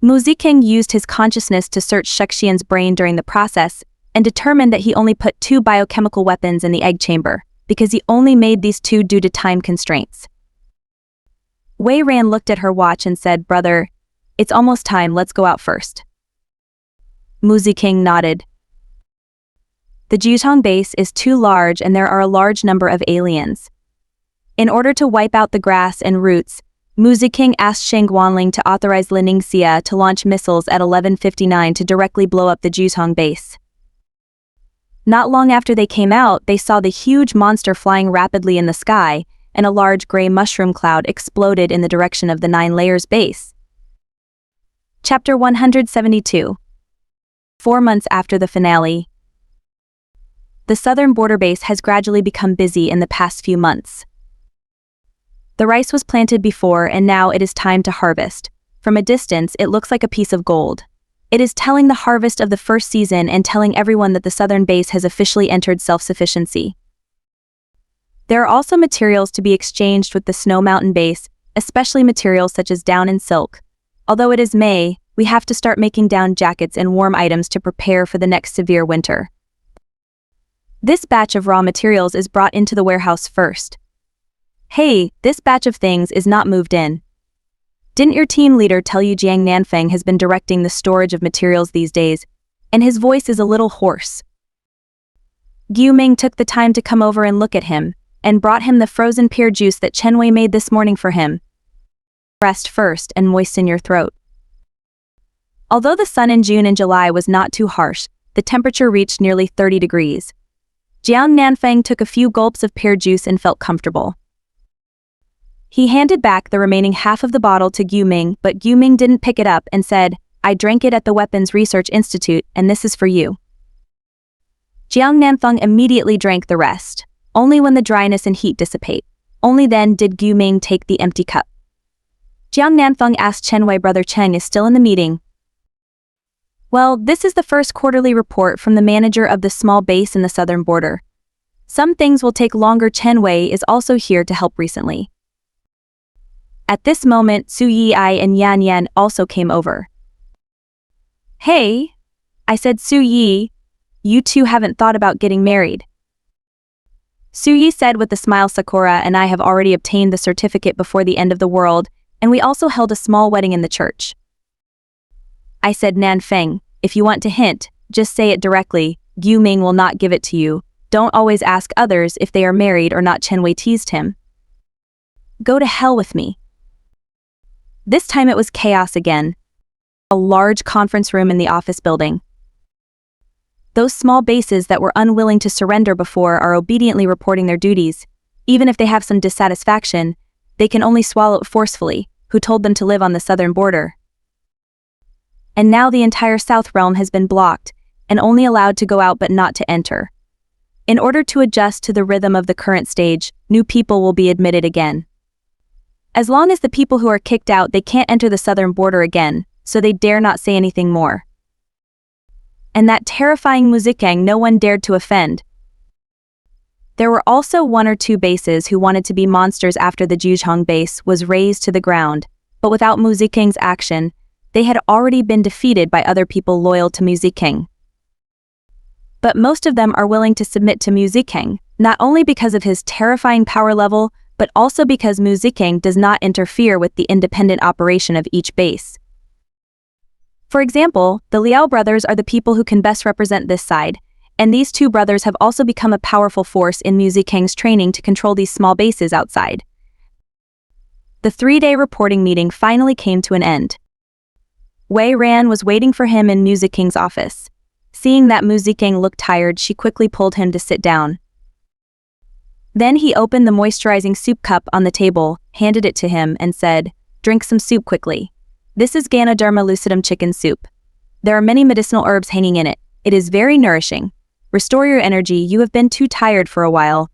Muzicheng used his consciousness to search Shuxian's brain during the process and determined that he only put two biochemical weapons in the egg chamber, because he only made these two due to time constraints. Wei Ran looked at her watch and said, "Brother, it's almost time, let's go out first." Muzicheng nodded. The Jutong base is too large and there are a large number of aliens. In order to wipe out the grass and roots, Muzicheng asked Sheng Guanling to authorize Liningxia to launch missiles at 11:59 to directly blow up the Jutong base. Not long after they came out, they saw the huge monster flying rapidly in the sky, and a large gray mushroom cloud exploded in the direction of the 9 layers base. Chapter 172. 4 months after the finale. The southern border base has gradually become busy in the past few months. The rice was planted before and now it is time to harvest. From a distance, it looks like a piece of gold. It is telling the harvest of the first season and telling everyone that the southern base has officially entered self-sufficiency. There are also materials to be exchanged with the Snow Mountain base, especially materials such as down and silk. Although it is May, we have to start making down jackets and warm items to prepare for the next severe winter. This batch of raw materials is brought into the warehouse first. Hey, this batch of things is not moved in. Didn't your team leader tell you Jiang Nanfeng has been directing the storage of materials these days? And his voice is a little hoarse. Gu Ming took the time to come over and look at him, and brought him the frozen pear juice that Chen Wei made this morning for him. Rest first and moisten your throat. Although the sun in June and July was not too harsh, the temperature reached nearly 30 degrees. Jiang Nanfeng took a few gulps of pear juice and felt comfortable. He handed back the remaining half of the bottle to Gu Ming, but Gu Ming didn't pick it up and said, "I drank it at the Weapons Research Institute, and this is for you." Jiang Nanfeng immediately drank the rest. Only when the dryness and heat dissipate. Only then did Gu Ming take the empty cup. Jiang Nanfeng asked Chen Wei brother Cheng is still in the meeting. Well, this is the first quarterly report from the manager of the small base in the southern border. Some things will take longer. Chen Wei is also here to help recently. At this moment, Su Yi and Yan Yan also came over. Hey, I said, Su Yi, you two haven't thought about getting married. Su Yi said with a smile, Sakura and I have already obtained the certificate before the end of the world, and we also held a small wedding in the church. I said, Nanfeng, if you want to hint, just say it directly. Gu Ming will not give it to you. Don't always ask others if they are married or not. Chen Wei teased him. Go to hell with me. This time it was chaos again. A large conference room in the office building. Those small bases that were unwilling to surrender before are obediently reporting their duties. Even if they have some dissatisfaction, they can only swallow it forcefully. Who told them to live on the southern border? And now the entire South Realm has been blocked, and only allowed to go out but not to enter. In order to adjust to the rhythm of the current stage, new people will be admitted again. As long as the people who are kicked out, they can't enter the southern border again, so they dare not say anything more. And that terrifying Muzicheng no one dared to offend. There were also 1 or 2 bases who wanted to be monsters after the Juzhong base was razed to the ground, but without Muzicheng's action, they had already been defeated by other people loyal to Muzicheng. But most of them are willing to submit to Muzicheng, not only because of his terrifying power level, but also because musicking does not interfere with the independent operation of each base. For example, the Liao brothers are the people who can best represent this side, and these two brothers have also become a powerful force in musicing's training to control these small bases outside. The 3-day reporting meeting finally came to an end. Wei Ran was waiting for him in musicing's office. Seeing that musicing looked tired, she quickly pulled him to sit down. Then he opened the moisturizing soup cup on the table, handed it to him, and said, "Drink some soup quickly. This is Ganoderma lucidum chicken soup. There are many medicinal herbs hanging in it. It is very nourishing. Restore your energy, you have been too tired for a while.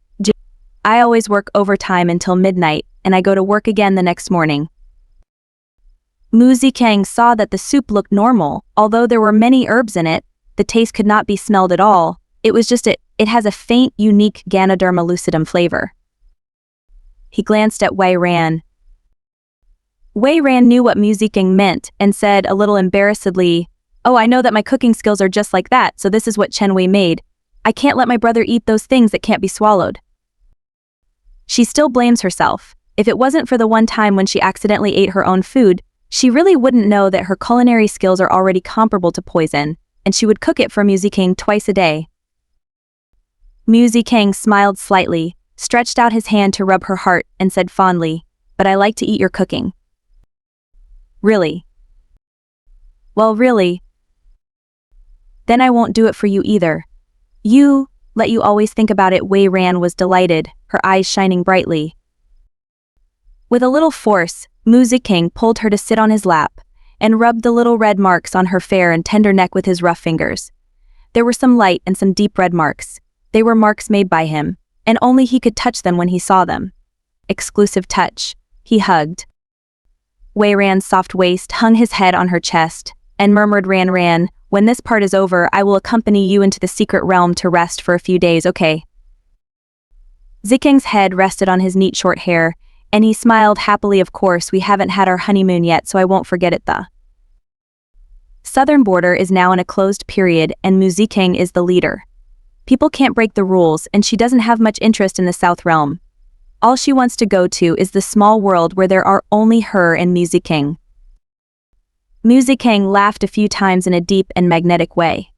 I always work overtime until midnight, and I go to work again the next morning." Mu Zikang saw that the soup looked normal. Although there were many herbs in it, the taste could not be smelled at all. It was just it has a faint, unique Ganoderma lucidum flavor. He glanced at Wei Ran. Wei Ran knew what Mu Zikang meant and said a little embarrassedly, "Oh, I know that my cooking skills are just like that, so this is what Chen Wei made. I can't let my brother eat those things that can't be swallowed." She still blames herself. If it wasn't for the one time when she accidentally ate her own food, she really wouldn't know that her culinary skills are already comparable to poison, and she would cook it for Mu Zikang twice a day. Mu Zikang smiled slightly, stretched out his hand to rub her heart, and said fondly, "But I like to eat your cooking." "Really?" "Well, really. Then I won't do it for you either. Let you always think about it." Wei Ran was delighted, her eyes shining brightly. With a little force, Mu Zikang pulled her to sit on his lap, and rubbed the little red marks on her fair and tender neck with his rough fingers. There were some light and some deep red marks. They were marks made by him, and only he could touch them when he saw them. Exclusive touch. He hugged. Wei Ran's soft waist hung his head on her chest, and murmured, Ran, when this part is over, I will accompany you into the secret realm to rest for a few days, okay?" Zikang's head rested on his neat short hair, and he smiled happily. "Of course, we haven't had our honeymoon yet, so I won't forget it. The southern border is now in a closed period, and Mu Zikang is the leader. People can't break the rules, and she doesn't have much interest in the South Realm. All she wants to go to is the small world where there are only her and Mu Zikang." Mu Zikang laughed a few times in a deep and magnetic way.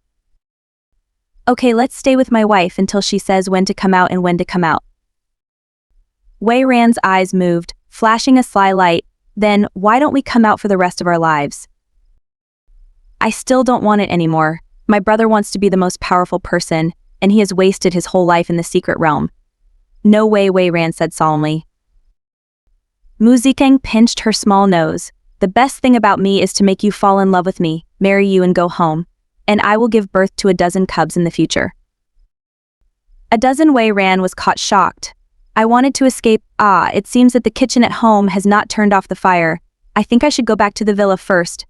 "Okay, let's stay with my wife until she says when to come out and when to come out." Wei Ran's eyes moved, flashing a sly light. "Then, why don't we come out for the rest of our lives?" "I still don't want it anymore. My brother wants to be the most powerful person, and he has wasted his whole life in the secret realm." "No way," Wei Ran said solemnly. Mu Zikang pinched her small nose. "The best thing about me is to make you fall in love with me, marry you and go home, and I will give birth to a dozen cubs in the future." A dozen. Wei Ran was caught shocked. "I wanted to escape. It seems that the kitchen at home has not turned off the fire. I think I should go back to the villa first.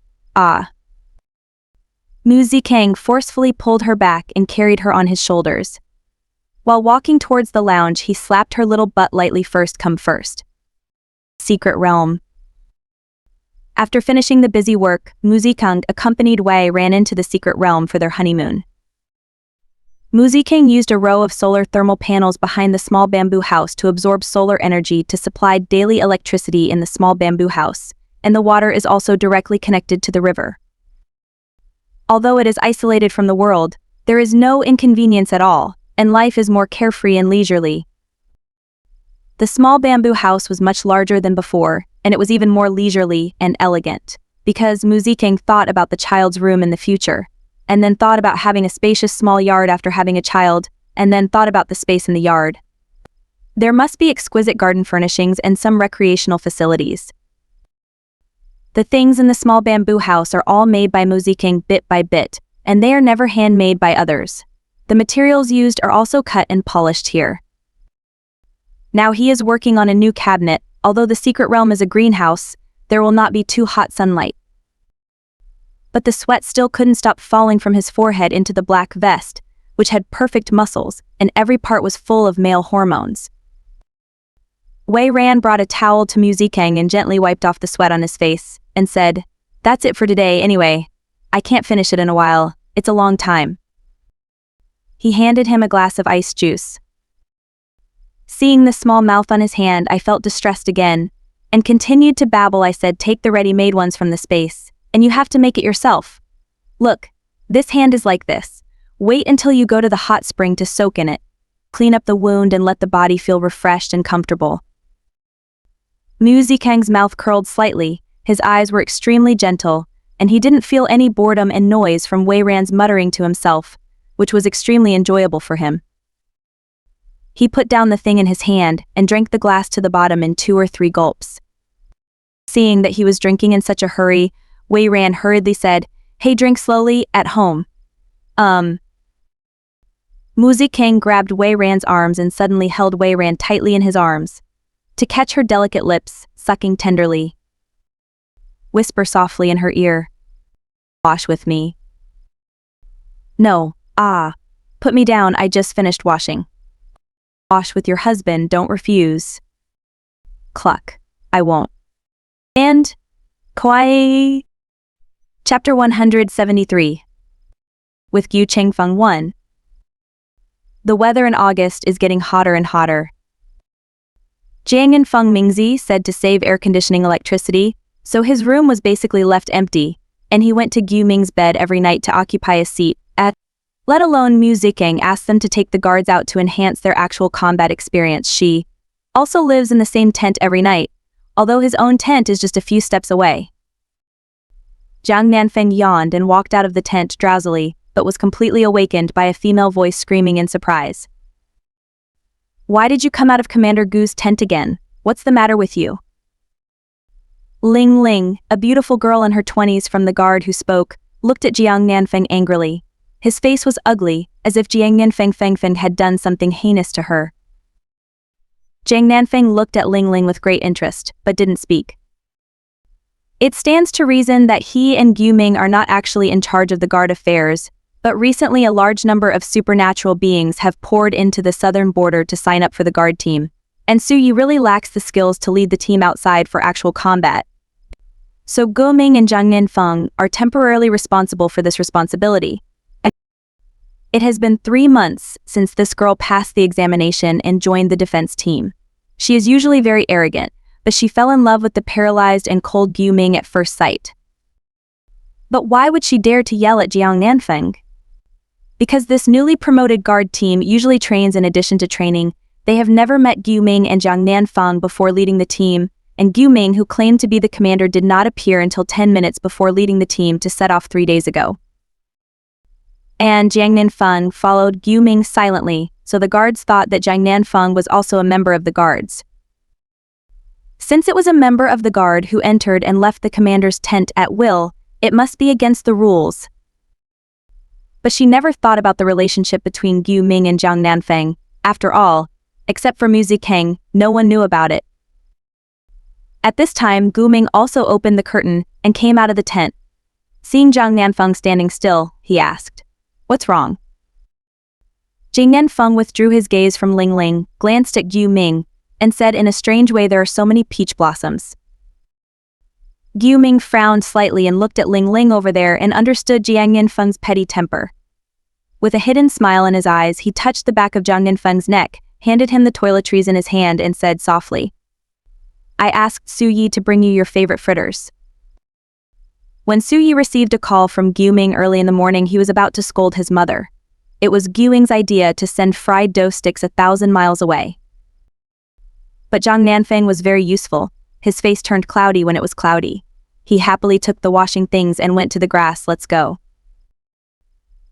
Mu Zikang forcefully pulled her back and carried her on his shoulders. While walking towards the lounge, he slapped her little butt lightly. "First come first." Secret realm. After finishing the busy work, Mu Zikang accompanied Wei Ran into the secret realm for their honeymoon. Mu Zikang used a row of solar thermal panels behind the small bamboo house to absorb solar energy to supply daily electricity in the small bamboo house, and the water is also directly connected to the river. Although it is isolated from the world, there is no inconvenience at all, and life is more carefree and leisurely. The small bamboo house was much larger than before, and it was even more leisurely and elegant, because Mu Zikang thought about the child's room in the future, and then thought about having a spacious small yard after having a child, and then thought about the space in the yard. There must be exquisite garden furnishings and some recreational facilities. The things in the small bamboo house are all made by Mu Zikang bit by bit, and they are never handmade by others. The materials used are also cut and polished here. Now he is working on a new cabinet. Although the secret realm is a greenhouse, there will not be too hot sunlight. But the sweat still couldn't stop falling from his forehead into the black vest, which had perfect muscles, and every part was full of male hormones. Wei Ran brought a towel to Mu Zikang and gently wiped off the sweat on his face, and said, "That's it for today anyway. I can't finish it in a while, it's a long time." He handed him a glass of iced juice. Seeing the small mouth on his hand, I felt distressed again, and continued to babble. I said, take the ready-made ones from the space, and you have to make it yourself. Look, this hand is like this. Wait until you go to the hot spring to soak in it. Clean up the wound and let the body feel refreshed and comfortable. Mu Zikang's mouth curled slightly, his eyes were extremely gentle, and he didn't feel any boredom and noise from Wei Ran's muttering to himself, which was extremely enjoyable for him. He put down the thing in his hand and drank the glass to the bottom in 2 or 3 gulps. Seeing that he was drinking in such a hurry, Wei Ran hurriedly said, "Hey, drink slowly, at home." Mu Zikang grabbed Wei Ran's arms and suddenly held Wei Ran tightly in his arms, to catch her delicate lips, sucking tenderly. Whisper softly in her ear, "Wash with me." "No, put me down, I just finished washing." "Wash with your husband, don't refuse." Cluck, "I won't." And, Kawaii. Chapter 173. With Gu Chengfeng 1. The weather in August is getting hotter and hotter. Jiang and Feng Mingzi said to save air conditioning electricity, so his room was basically left empty, and he went to Gu Ming's bed every night to occupy a seat at. Let alone Mu Zikang asked them to take the guards out to enhance their actual combat experience. She also lives in the same tent every night, although his own tent is just a few steps away. Jiang Nanfeng yawned and walked out of the tent drowsily, but was completely awakened by a female voice screaming in surprise. "Why did you come out of Commander Gu's tent again? What's the matter with you?" Ling Ling, a beautiful girl in her 20s from the guard who spoke, looked at Jiang Nanfeng angrily. His face was ugly, as if Jiang Nanfeng had done something heinous to her. Jiang Nanfeng looked at Ling Ling with great interest, but didn't speak. It stands to reason that he and Gu Ming are not actually in charge of the guard affairs, but recently a large number of supernatural beings have poured into the southern border to sign up for the guard team, and Su Yi really lacks the skills to lead the team outside for actual combat. So Gu Ming and Jiang Nanfeng are temporarily responsible for this responsibility. It has been 3 months since this girl passed the examination and joined the defense team. She is usually very arrogant, but she fell in love with the paralyzed and cold Gu Ming at first sight. But why would she dare to yell at Jiang Nanfeng? Because this newly promoted guard team usually trains in addition to training, they have never met Gu Ming and Jiang Nanfeng before leading the team, and Gu Ming, who claimed to be the commander, did not appear until 10 minutes before leading the team to set off 3 days ago. And Jiang Nanfeng followed Gu Ming silently, so the guards thought that Jiang Nanfeng was also a member of the guards. Since it was a member of the guard who entered and left the commander's tent at will, it must be against the rules. But she never thought about the relationship between Gu Ming and Jiang Nanfeng. After all, except for Mu Zikang, no one knew about it. At this time, Gu Ming also opened the curtain and came out of the tent. Seeing Jiang Nanfeng standing still, he asked, "What's wrong?" Jiang Nanfeng withdrew his gaze from Ling Ling, glanced at Gu Ming, and said in a strange way, "There are so many peach blossoms." Gu Ming frowned slightly and looked at Ling Ling over there and understood Jiang Nanfeng's petty temper. With a hidden smile in his eyes, he touched the back of Jiang Nanfeng's neck, handed him the toiletries in his hand, and said softly, "I asked Su Yi to bring you your favorite fritters." When Su Yi received a call from Gu Ming early in the morning, he was about to scold his mother. It was Gu Ming's idea to send fried dough sticks 1,000 miles away. But Jiang Nanfeng was very useful. His face turned cloudy when it was cloudy. He happily took the washing things and went to the grass. "Let's go."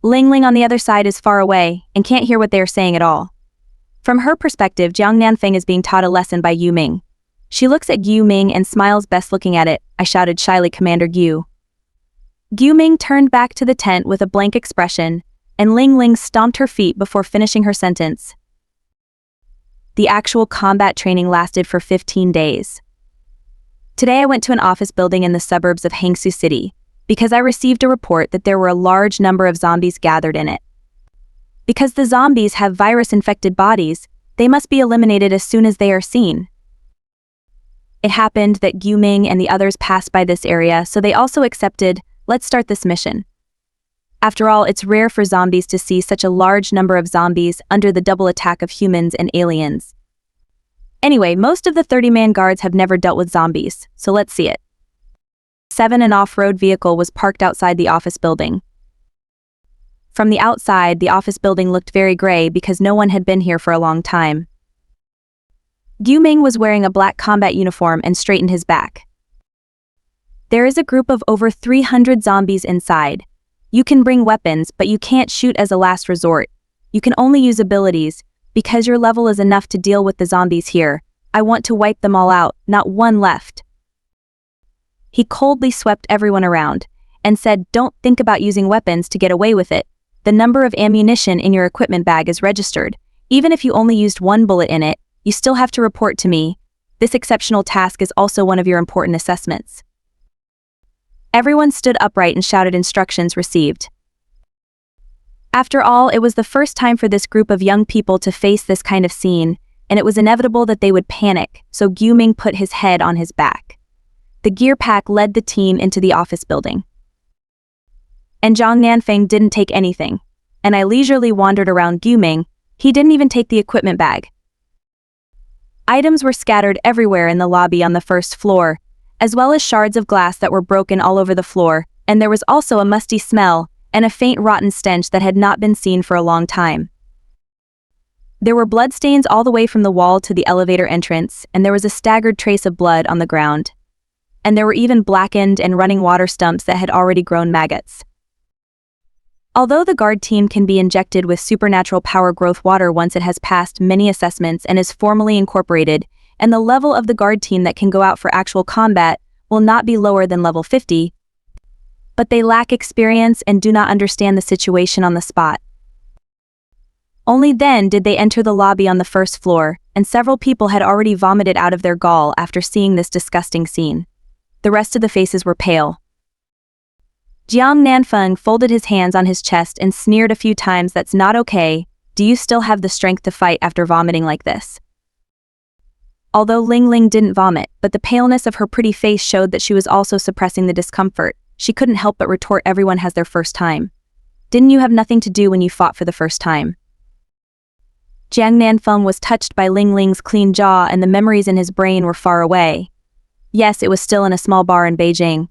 Ling Ling on the other side is far away and can't hear what they are saying at all. From her perspective, Jiang Nanfeng is being taught a lesson by Yu Ming. She looks at Gu Ming and smiles, "Best looking at it," I shouted shyly, "Commander Gu." Gu Ming turned back to the tent with a blank expression, and Ling Ling stomped her feet before finishing her sentence. The actual combat training lasted for 15 days. Today I went to an office building in the suburbs of Hangzhou City, because I received a report that there were a large number of zombies gathered in it. Because the zombies have virus-infected bodies, they must be eliminated as soon as they are seen. It happened that Gu Ming and the others passed by this area, so they also accepted, "Let's start this mission." After all, it's rare for zombies to see such a large number of zombies under the double attack of humans and aliens. Anyway, most of the 30-man guards have never dealt with zombies, so let's see it. 7. An off-road vehicle was parked outside the office building. From the outside, the office building looked very gray because no one had been here for a long time. Gu-ming was wearing a black combat uniform and straightened his back. There is a group of over 300 zombies inside. You can bring weapons, but you can't shoot as a last resort. You can only use abilities. Because your level is enough to deal with the zombies here, I want to wipe them all out, not one left. He coldly swept everyone around, and said, don't think about using weapons to get away with it. The number of ammunition in your equipment bag is registered. Even if you only used one bullet in it, you still have to report to me. This exceptional task is also one of your important assessments. Everyone stood upright and shouted instructions received. After all, it was the first time for this group of young people to face this kind of scene, and it was inevitable that they would panic, so Gu-ming put his head on his back. The gear pack led the team into the office building. And Zhang Nanfeng didn't take anything, and I leisurely wandered around Gu-ming. He didn't even take the equipment bag. Items were scattered everywhere in the lobby on the first floor, as well as shards of glass that were broken all over the floor, and there was also a musty smell and a faint rotten stench that had not been seen for a long time. There were bloodstains all the way from the wall to the elevator entrance, and there was a staggered trace of blood on the ground. And there were even blackened and running water stumps that had already grown maggots. Although the guard team can be injected with supernatural power growth water once it has passed many assessments and is formally incorporated, and the level of the guard team that can go out for actual combat will not be lower than level 50, but they lack experience and do not understand the situation on the spot. Only then did they enter the lobby on the first floor, and several people had already vomited out of their gall after seeing this disgusting scene. The rest of the faces were pale. Jiang Nanfeng folded his hands on his chest and sneered a few times. That's not okay. Do you still have the strength to fight after vomiting like this? Although Ling Ling didn't vomit, but the paleness of her pretty face showed that she was also suppressing the discomfort. She couldn't help but retort, everyone has their first time. Didn't you have nothing to do when you fought for the first time? Jiang Nanfeng was touched by Ling Ling's clean jaw, and the memories in his brain were far away. Yes, it was still in a small bar in Beijing.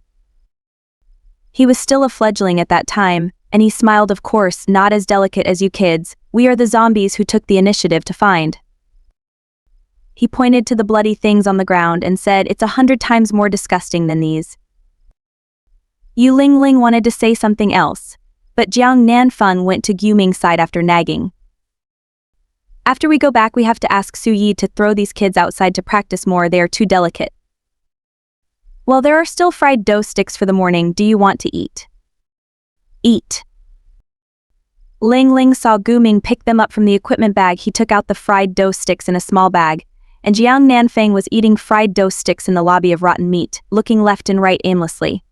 He was still a fledgling at that time, and he smiled. Of course, not as delicate as you kids. We are the zombies who took the initiative to find. He pointed to the bloody things on the ground and said, it's 100 times more disgusting than these. Yu Ling Ling wanted to say something else, but Jiang Nanfeng went to Gu-ming's side after nagging. After we go back, we have to ask Su Yi to throw these kids outside to practice more. They are too delicate. Well, there are still fried dough sticks for the morning. Do you want to eat? Eat. Ling Ling saw Gu-ming pick them up from the equipment bag. He took out the fried dough sticks in a small bag, and Jiang Nanfeng was eating fried dough sticks in the lobby of rotten meat, looking left and right aimlessly.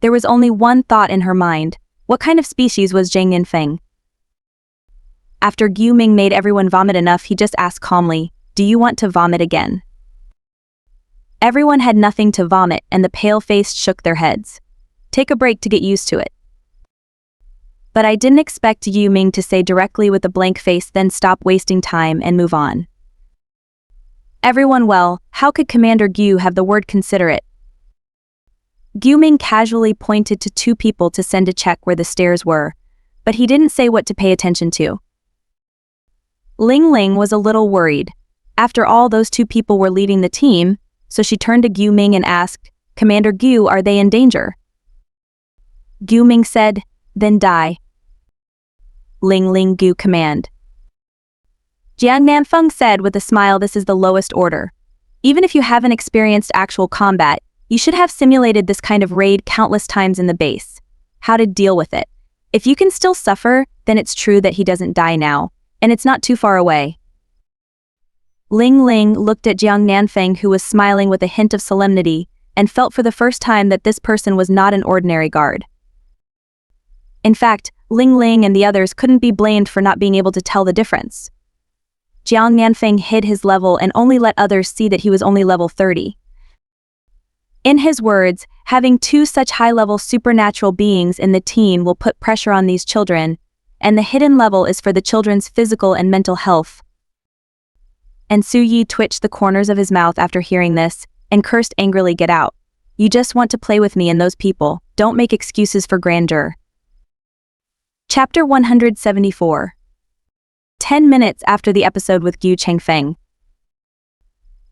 There was only one thought in her mind. What kind of species was Jiang Nanfeng? After Gu-ming made everyone vomit enough, he just asked calmly, do you want to vomit again? Everyone had nothing to vomit, and the pale-faced shook their heads. Take a break to get used to it. But I didn't expect Gu-ming to say directly with a blank face, then stop wasting time and move on. Everyone, well, how could Commander Gu have the word considerate? Gu-ming casually pointed to two people to send to check where the stairs were, but he didn't say what to pay attention to. Ling Ling was a little worried. After all, those two people were leading the team, so she turned to Gu-ming and asked, Commander Gu, are they in danger? Gu-ming said, then die. Ling Ling Gu command. Jiang Nanfeng said with a smile, this is the lowest order. Even if you haven't experienced actual combat, you should have simulated this kind of raid countless times in the base. How to deal with it. If you can still suffer, then it's true that he doesn't die now, and it's not too far away. Ling Ling looked at Jiang Nanfeng, who was smiling with a hint of solemnity, and felt for the first time that this person was not an ordinary guard. In fact, Ling Ling and the others couldn't be blamed for not being able to tell the difference. Jiang Nanfeng hid his level and only let others see that he was only level 30. In his words, having two such high-level supernatural beings in the team will put pressure on these children, and the hidden level is for the children's physical and mental health. and Suyi twitched the corners of his mouth after hearing this, and cursed angrily, "Get out. You just want to play with me and those people, don't make excuses for grandeur." Chapter 174. 10 minutes after the episode with Gu Chengfeng.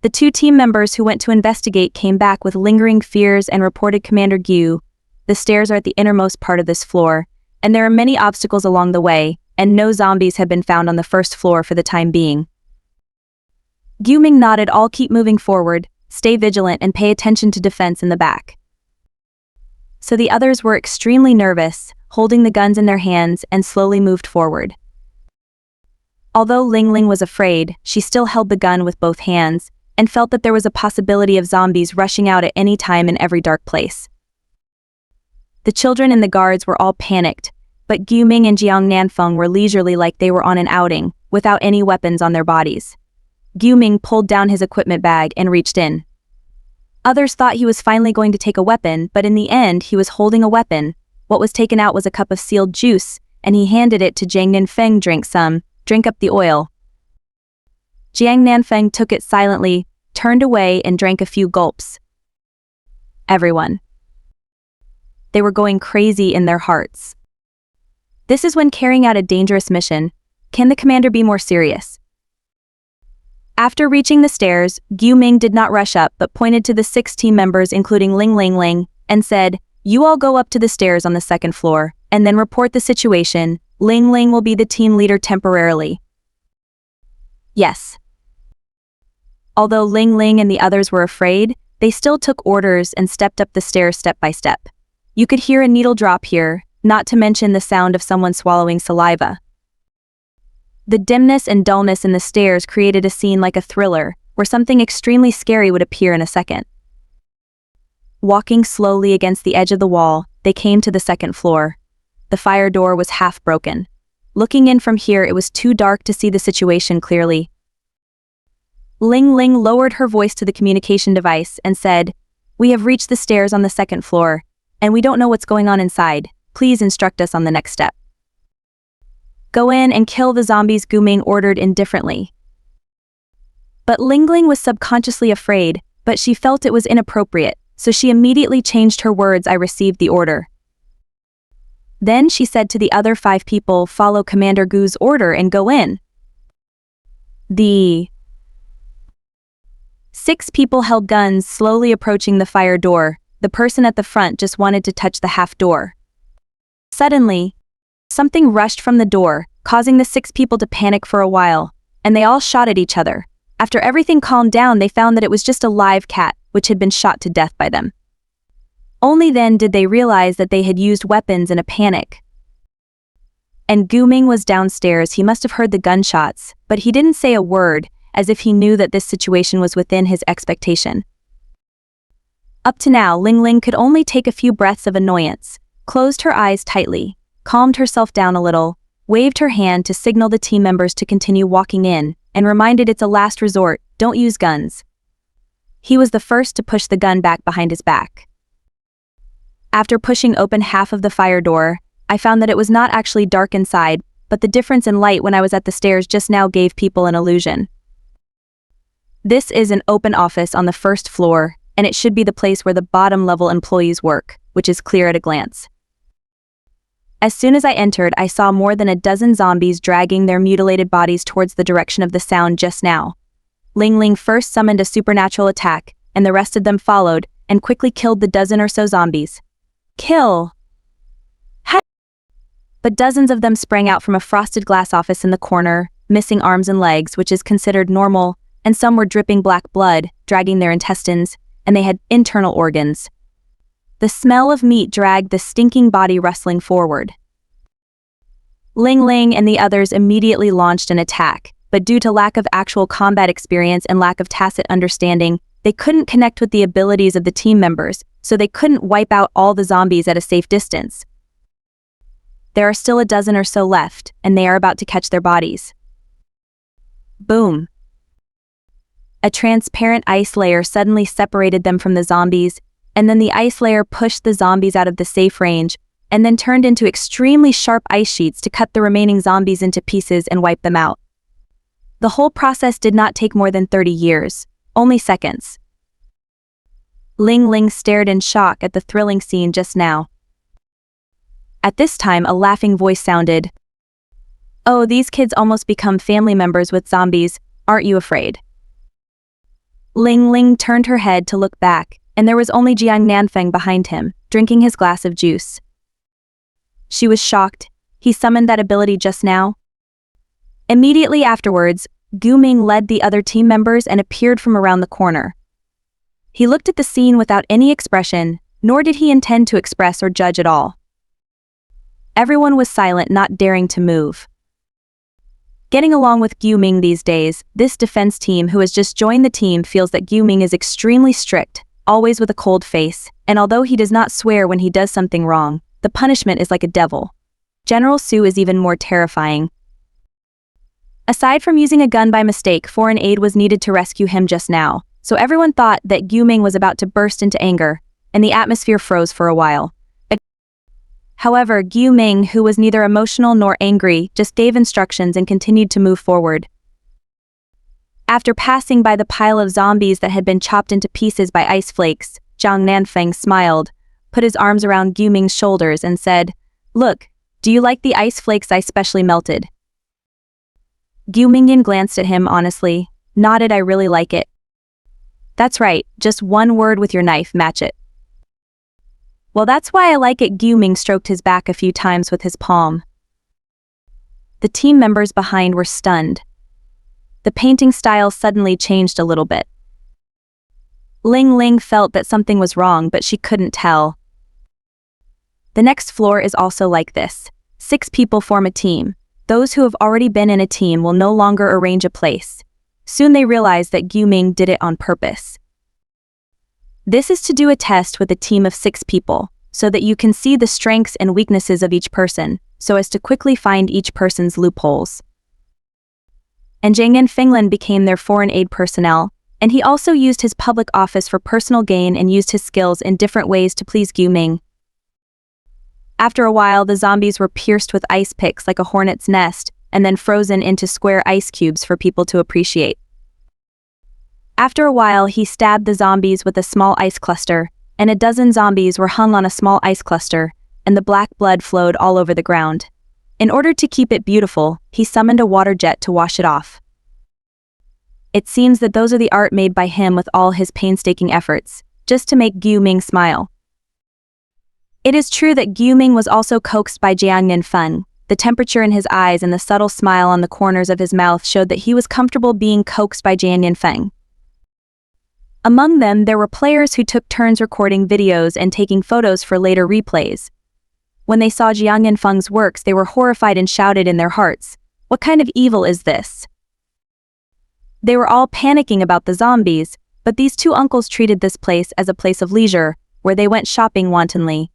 The two team members who went to investigate came back with lingering fears and reported Commander Gu, "The stairs are at the innermost part of this floor, and there are many obstacles along the way, and no zombies have been found on the first floor for the time being." Gu Ming nodded. "All keep moving forward, stay vigilant and pay attention to defense in the back." So the others were extremely nervous, holding the guns in their hands, and slowly moved forward. Although Ling Ling was afraid, she still held the gun with both hands, and felt that there was a possibility of zombies rushing out at any time in every dark place. The children and the guards were all panicked, but Gu Ming and Jiang Nanfeng were leisurely, like they were on an outing, without any weapons on their bodies. Gu Ming pulled down his equipment bag and reached in. Others thought he was finally going to take a weapon, but in the end he was holding a weapon. What was taken out was a cup of sealed juice, and he handed it to Jiang Nanfeng. "Drink up the oil." Jiang Nanfeng took it silently, turned away and drank a few gulps. Everyone. They were going crazy in their hearts. This is when carrying out a dangerous mission. Can the commander be more serious? After reaching the stairs, Gu Ming did not rush up but pointed to the 6 team members including Ling, and said, "You all go up to the stairs on the second floor, and then report the situation. Ling will be the team leader temporarily." Yes. Although Ling and the others were afraid, they still took orders and stepped up the stairs step by step. You could hear a needle drop here, not to mention the sound of someone swallowing saliva. The dimness and dullness in the stairs created a scene like a thriller, where something extremely scary would appear in a second. Walking slowly against the edge of the wall, they came to the second floor. The fire door was half broken. Looking in from here, it was too dark to see the situation clearly. Ling lowered her voice to the communication device and said, "We have reached the stairs on the second floor, and we don't know what's going on inside. Please instruct us on the next step." "Go in and kill the zombies," Gu Ming ordered indifferently. But Ling was subconsciously afraid, but she felt it was inappropriate, so she immediately changed her words. "I received the order." Then she said to the other 5 people, "Follow Commander Gu's order and go in." The 6 people held guns, slowly approaching the fire door. The person at the front just wanted to touch the half door. Suddenly, something rushed from the door, causing the 6 people to panic for a while, and they all shot at each other. After everything calmed down, they found that it was just a live cat, which had been shot to death by them. Only then did they realize that they had used weapons in a panic. And Gu Ming was downstairs. He must have heard the gunshots, but he didn't say a word, as if he knew that this situation was within his expectation. Up to now, Ling could only take a few breaths of annoyance, closed her eyes tightly, calmed herself down a little, waved her hand to signal the team members to continue walking in, and reminded it's a last resort, don't use guns. He was the first to push the gun back behind his back. After pushing open half of the fire door, I found that it was not actually dark inside, but the difference in light when I was at the stairs just now gave people an illusion. This is an open office on the first floor, and it should be the place where the bottom-level employees work, which is clear at a glance. As soon as I entered, I saw more than a dozen zombies dragging their mutilated bodies towards the direction of the sound just now. Ling first summoned a supernatural attack, and the rest of them followed, and quickly killed the dozen or so zombies. Kill! But dozens of them sprang out from a frosted glass office in the corner, missing arms and legs, which is considered normal, and some were dripping black blood, dragging their intestines, and they had internal organs. The smell of meat dragged the stinking body rustling forward. Ling and the others immediately launched an attack, but due to lack of actual combat experience and lack of tacit understanding, they couldn't connect with the abilities of the team members, so they couldn't wipe out all the zombies at a safe distance. There are still a dozen or so left, and they are about to catch their bodies. Boom! A transparent ice layer suddenly separated them from the zombies, and then the ice layer pushed the zombies out of the safe range, and then turned into extremely sharp ice sheets to cut the remaining zombies into pieces and wipe them out. The whole process did not take more than 30 years, only seconds. Ling Ling stared in shock at the thrilling scene just now. At this time, a laughing voice sounded. "Oh, these kids almost become family members with zombies, aren't you afraid?" Ling Ling turned her head to look back, and there was only Jiang Nanfeng behind him, drinking his glass of juice. She was shocked. He summoned that ability just now? Immediately afterwards, Gu Ming led the other team members and appeared from around the corner. He looked at the scene without any expression, nor did he intend to express or judge at all. Everyone was silent, not daring to move. Getting along with Gu Ming these days, this defense team who has just joined the team feels that Gu Ming is extremely strict, always with a cold face, and although he does not swear when he does something wrong, the punishment is like a devil. General Su is even more terrifying. Aside from using a gun by mistake, foreign aid was needed to rescue him just now, so everyone thought that Gu Ming was about to burst into anger, and the atmosphere froze for a while. However, Gu Ming, who was neither emotional nor angry, just gave instructions and continued to move forward. After passing by the pile of zombies that had been chopped into pieces by ice flakes, Jiang Nanfeng smiled, put his arms around Gu Ming's shoulders and said, "Look, do you like the ice flakes I specially melted?" Gu Mingyan glanced at him honestly, nodded. "I really like it." "That's right, just one word with your knife, match it." "Well, that's why I like it." Gu Ming stroked his back a few times with his palm. The team members behind were stunned. The painting style suddenly changed a little bit. Ling Ling felt that something was wrong, but she couldn't tell. The next floor is also like this. 6 people form a team. Those who have already been in a team will no longer arrange a place. Soon they realized that Gu Ming did it on purpose. This is to do a test with a team of 6 people, so that you can see the strengths and weaknesses of each person, so as to quickly find each person's loopholes. And Jiang Nanfeng became their foreign aid personnel, and he also used his public office for personal gain and used his skills in different ways to please Gu Ming. After a while, the zombies were pierced with ice picks like a hornet's nest, and then frozen into square ice cubes for people to appreciate. After a while, he stabbed the zombies with a small ice cluster, and a dozen zombies were hung on a small ice cluster, and the black blood flowed all over the ground. In order to keep it beautiful, he summoned a water jet to wash it off. It seems that those are the art made by him with all his painstaking efforts, just to make Gu Ming smile. It is true that Gu Ming was also coaxed by Jiang Nanfeng. The temperature in his eyes and the subtle smile on the corners of his mouth showed that he was comfortable being coaxed by Jiang Nanfeng. Among them, there were players who took turns recording videos and taking photos for later replays. When they saw Jiang Nanfeng's works, they were horrified and shouted in their hearts, "What kind of evil is this?" They were all panicking about the zombies, but these 2 uncles treated this place as a place of leisure, where they went shopping wantonly.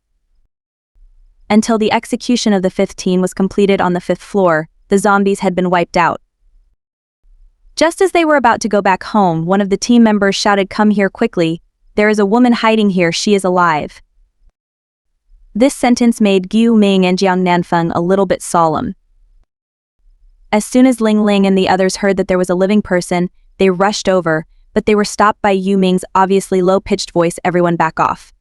Until the execution of the 5th teen was completed on the 5th floor, the zombies had been wiped out. Just as they were about to go back home, one of the team members shouted, "Come here quickly, there is a woman hiding here, she is alive." This sentence made Gu Ming and Jiang Nanfeng a little bit solemn. As soon as Ling Ling and the others heard that there was a living person, they rushed over, but they were stopped by Yu Ming's obviously low-pitched voice. "Everyone back off."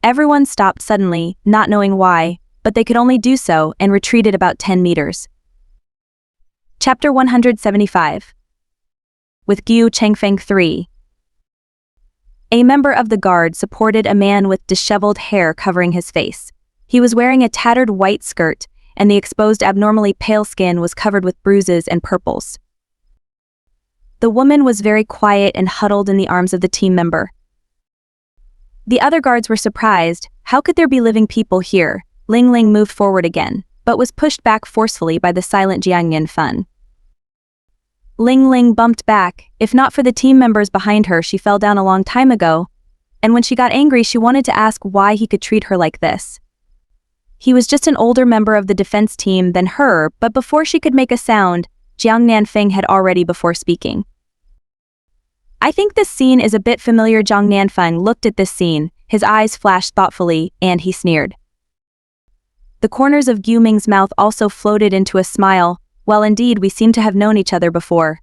Everyone stopped suddenly, not knowing why, but they could only do so and retreated about 10 meters. Chapter 175. With Gu Chengfeng 3. A member of the guard supported a man with disheveled hair covering his face. He was wearing a tattered white skirt, and the exposed abnormally pale skin was covered with bruises and purples. The woman was very quiet and huddled in the arms of the team member. The other guards were surprised. How could there be living people here? Ling Ling moved forward again, but was pushed back forcefully by the silent Jiang Nanfeng. Ling Ling bumped back. If not for the team members behind her, she fell down a long time ago, and when she got angry, she wanted to ask why he could treat her like this. He was just an older member of the defense team than her, but before she could make a sound, Jiang Nanfeng had already before speaking. "I think this scene is a bit familiar." Jiang Nanfeng looked at this scene, his eyes flashed thoughtfully, and he sneered. The corners of Gu Ming's mouth also floated into a smile. Well, indeed, we seem to have known each other before.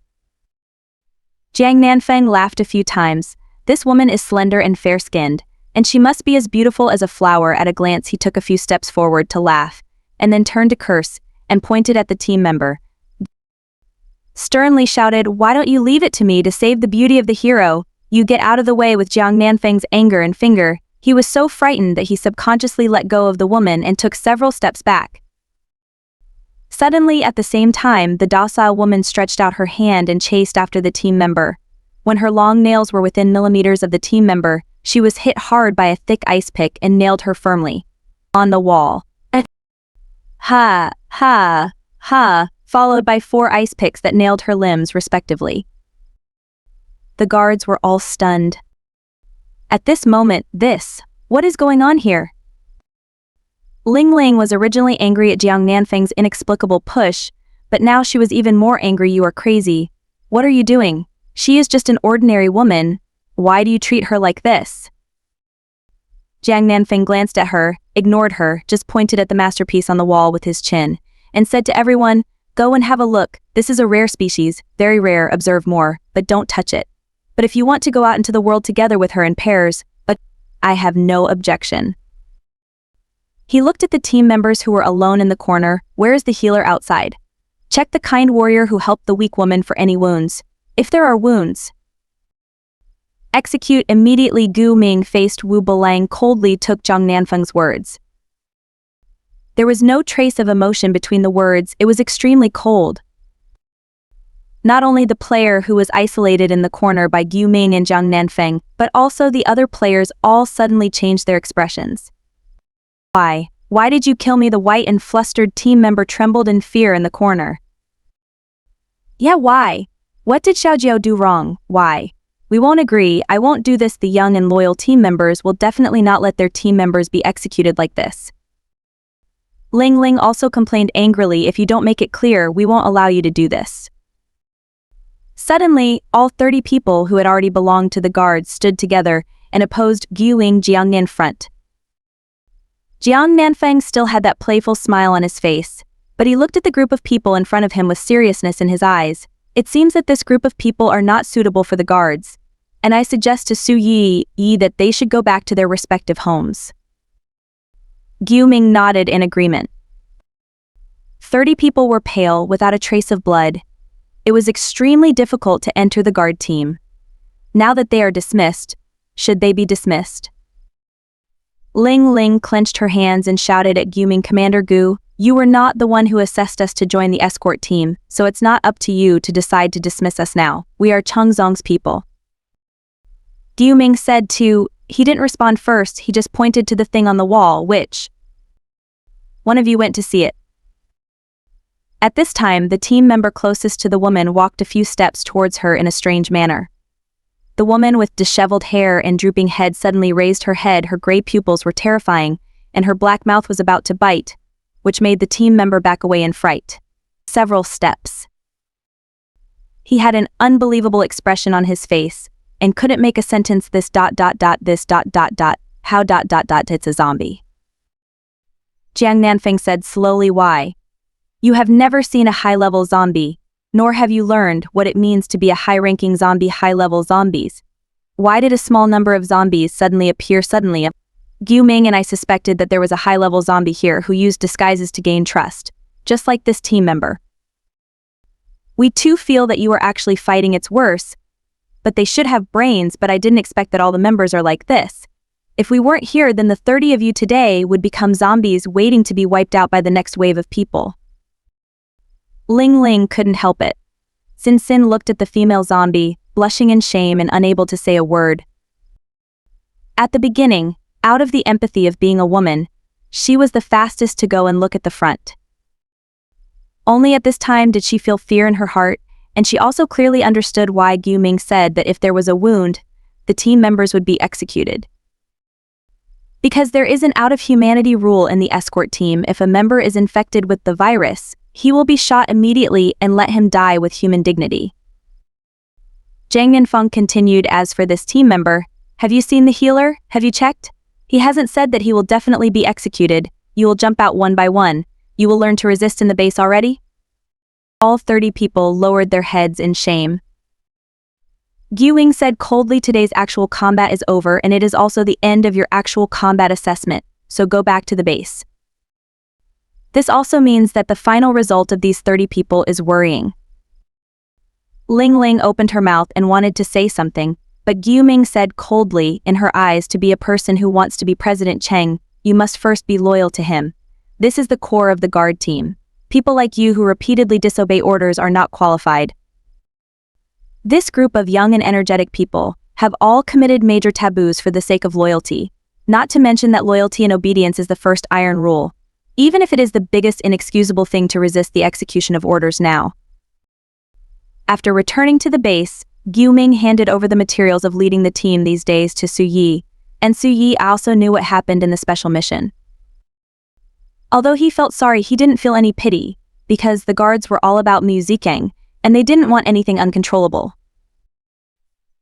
Jiang Nanfeng laughed a few times. This woman is slender and fair-skinned, and she must be as beautiful as a flower. At a glance he took a few steps forward to laugh, and then turned to curse, and pointed at the team member. Sternly shouted, "Why don't you leave it to me to save the beauty of the hero? You get out of the way!" With Jiang Nanfeng's anger and finger, he was so frightened that he subconsciously let go of the woman and took several steps back. Suddenly, at the same time, the docile woman stretched out her hand and chased after the team member. When her long nails were within millimeters of the team member, she was hit hard by a thick ice pick and nailed her firmly on the wall. Ha, ha, ha, followed by 4 ice picks that nailed her limbs respectively. The guards were all stunned. At this moment, what is going on here? Ling Ling was originally angry at Jiang Nanfeng's inexplicable push, but now she was even more angry. "You are crazy. What are you doing? She is just an ordinary woman. Why do you treat her like this?" Jiang Nanfeng glanced at her, ignored her, just pointed at the masterpiece on the wall with his chin, and said to everyone, "Go and have a look. This is a rare species, very rare, observe more, but don't touch it. But if you want to go out into the world together with her in pairs, I have no objection." He looked at the team members who were alone in the corner. "Where is the healer outside? Check the kind warrior who helped the weak woman for any wounds. If there are wounds, execute immediately." Gu Ming faced Wu Belang coldly took Jiang Nanfeng's words. There was no trace of emotion between the words. It was extremely cold. Not only the player who was isolated in the corner by Gu Ming and Jiang Nanfeng, but also the other players all suddenly changed their expressions. Why did you kill me?" The white and flustered team member trembled in fear in the corner. "Yeah, why? What did Xiaojiao do wrong? Why? We won't agree. I won't do this." The young and loyal team members will definitely not let their team members be executed like this. Ling Ling also complained angrily, "If you don't make it clear, we won't allow you to do this." Suddenly, all 30 people who had already belonged to the guards stood together and opposed Gu Ling Jiang in front. Jiang Nanfeng still had that playful smile on his face, but he looked at the group of people in front of him with seriousness in his eyes. "It seems that this group of people are not suitable for the guards, and I suggest to Su Yi that they should go back to their respective homes." Gu Ming nodded in agreement. 30 people were pale, without a trace of blood. It was extremely difficult to enter the guard team. Now that they are dismissed, should they be dismissed? Ling Ling clenched her hands and shouted at Gu Ming, "Commander Gu, you were not the one who assessed us to join the escort team, so it's not up to you to decide to dismiss us now. We are Chengzong's people." Gu Ming said to. He didn't respond first, he just pointed to the thing on the wall. "Which one of you went to see it?" At this time, the team member closest to the woman walked a few steps towards her in a strange manner. The woman with disheveled hair and drooping head suddenly raised her head. Her gray pupils were terrifying, and her black mouth was about to bite, which made the team member back away in fright. Several steps. He had an unbelievable expression on his face, and couldn't make a sentence. This ... how ... it's a zombie. Jiang Nanfeng said slowly, "Why? You have never seen a high-level zombie, nor have you learned what it means to be a high-ranking zombie. High-level zombies. Why did a small number of zombies suddenly appear suddenly?" Gu Ming and I suspected that there was a high-level zombie here who used disguises to gain trust, just like this team member. "We too feel that you are actually fighting. It's worse, but they should have brains, but I didn't expect that all the members are like this. If we weren't here, then the 30 of you today would become zombies waiting to be wiped out by the next wave of people." Ling Ling couldn't help it. Sin Sin looked at the female zombie, blushing in shame and unable to say a word. At the beginning, out of the empathy of being a woman, she was the fastest to go and look at the front. Only at this time did she feel fear in her heart, and she also clearly understood why Gu Ming said that if there was a wound, the team members would be executed. Because there is an out-of-humanity rule in the escort team. If a member is infected with the virus, he will be shot immediately and let him die with human dignity. Jiang Nanfeng continued, "As for this team member, have you seen the healer? Have you checked? He hasn't said that he will definitely be executed. You will jump out one by one. You will learn to resist in the base already?" All 30 people lowered their heads in shame. Guing said coldly, today's actual combat is over and it is also the end of your actual combat assessment, so go back to the base. This also means that the final result of these 30 people is worrying. Ling Ling opened her mouth and wanted to say something, but Guing said coldly in her eyes, to be a person who wants to be President Cheng, you must first be loyal to him. This is the core of the guard team. People like you who repeatedly disobey orders are not qualified. This group of young and energetic people have all committed major taboos for the sake of loyalty, not to mention that loyalty and obedience is the first iron rule, even if it is the biggest inexcusable thing to resist the execution of orders now. After returning to the base, Guing handed over the materials of leading the team these days to Su Yi, and Su Yi also knew what happened in the special mission. Although he felt sorry, he didn't feel any pity, because the guards were all about musiking, and they didn't want anything uncontrollable.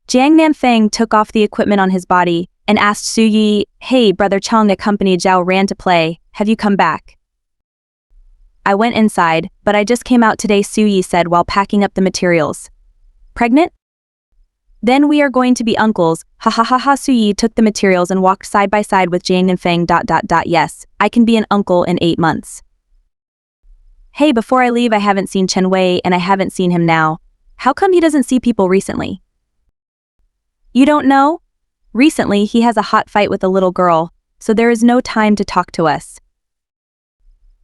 Jiang Nanfang took off the equipment on his body and asked Su Yi, hey, Brother Chang accompanied Zhao Ran to play, have you come back? I went inside, but I just came out today, Su Yi said while packing up the materials. Pregnant? Then we are going to be uncles, ha ha ha ha. Su Yi took the materials and walked side by side with Jiang Nanfang. Yes, I can be an uncle in 8 months. Hey, before I leave, I haven't seen Chen Wei and I haven't seen him now. How come he doesn't see people recently? You don't know? Recently, he has a hot fight with a little girl, so there is no time to talk to us.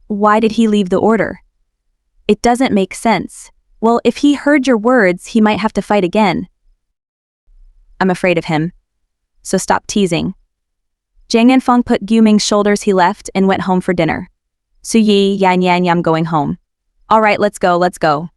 Why did he leave the order? It doesn't make sense. Well, if he heard your words, he might have to fight again. I'm afraid of him. So stop teasing. Jiang Nanfang put Guing's shoulders. He left and went home for dinner. Su Yi, Yan, I'm going home. All right, let's go.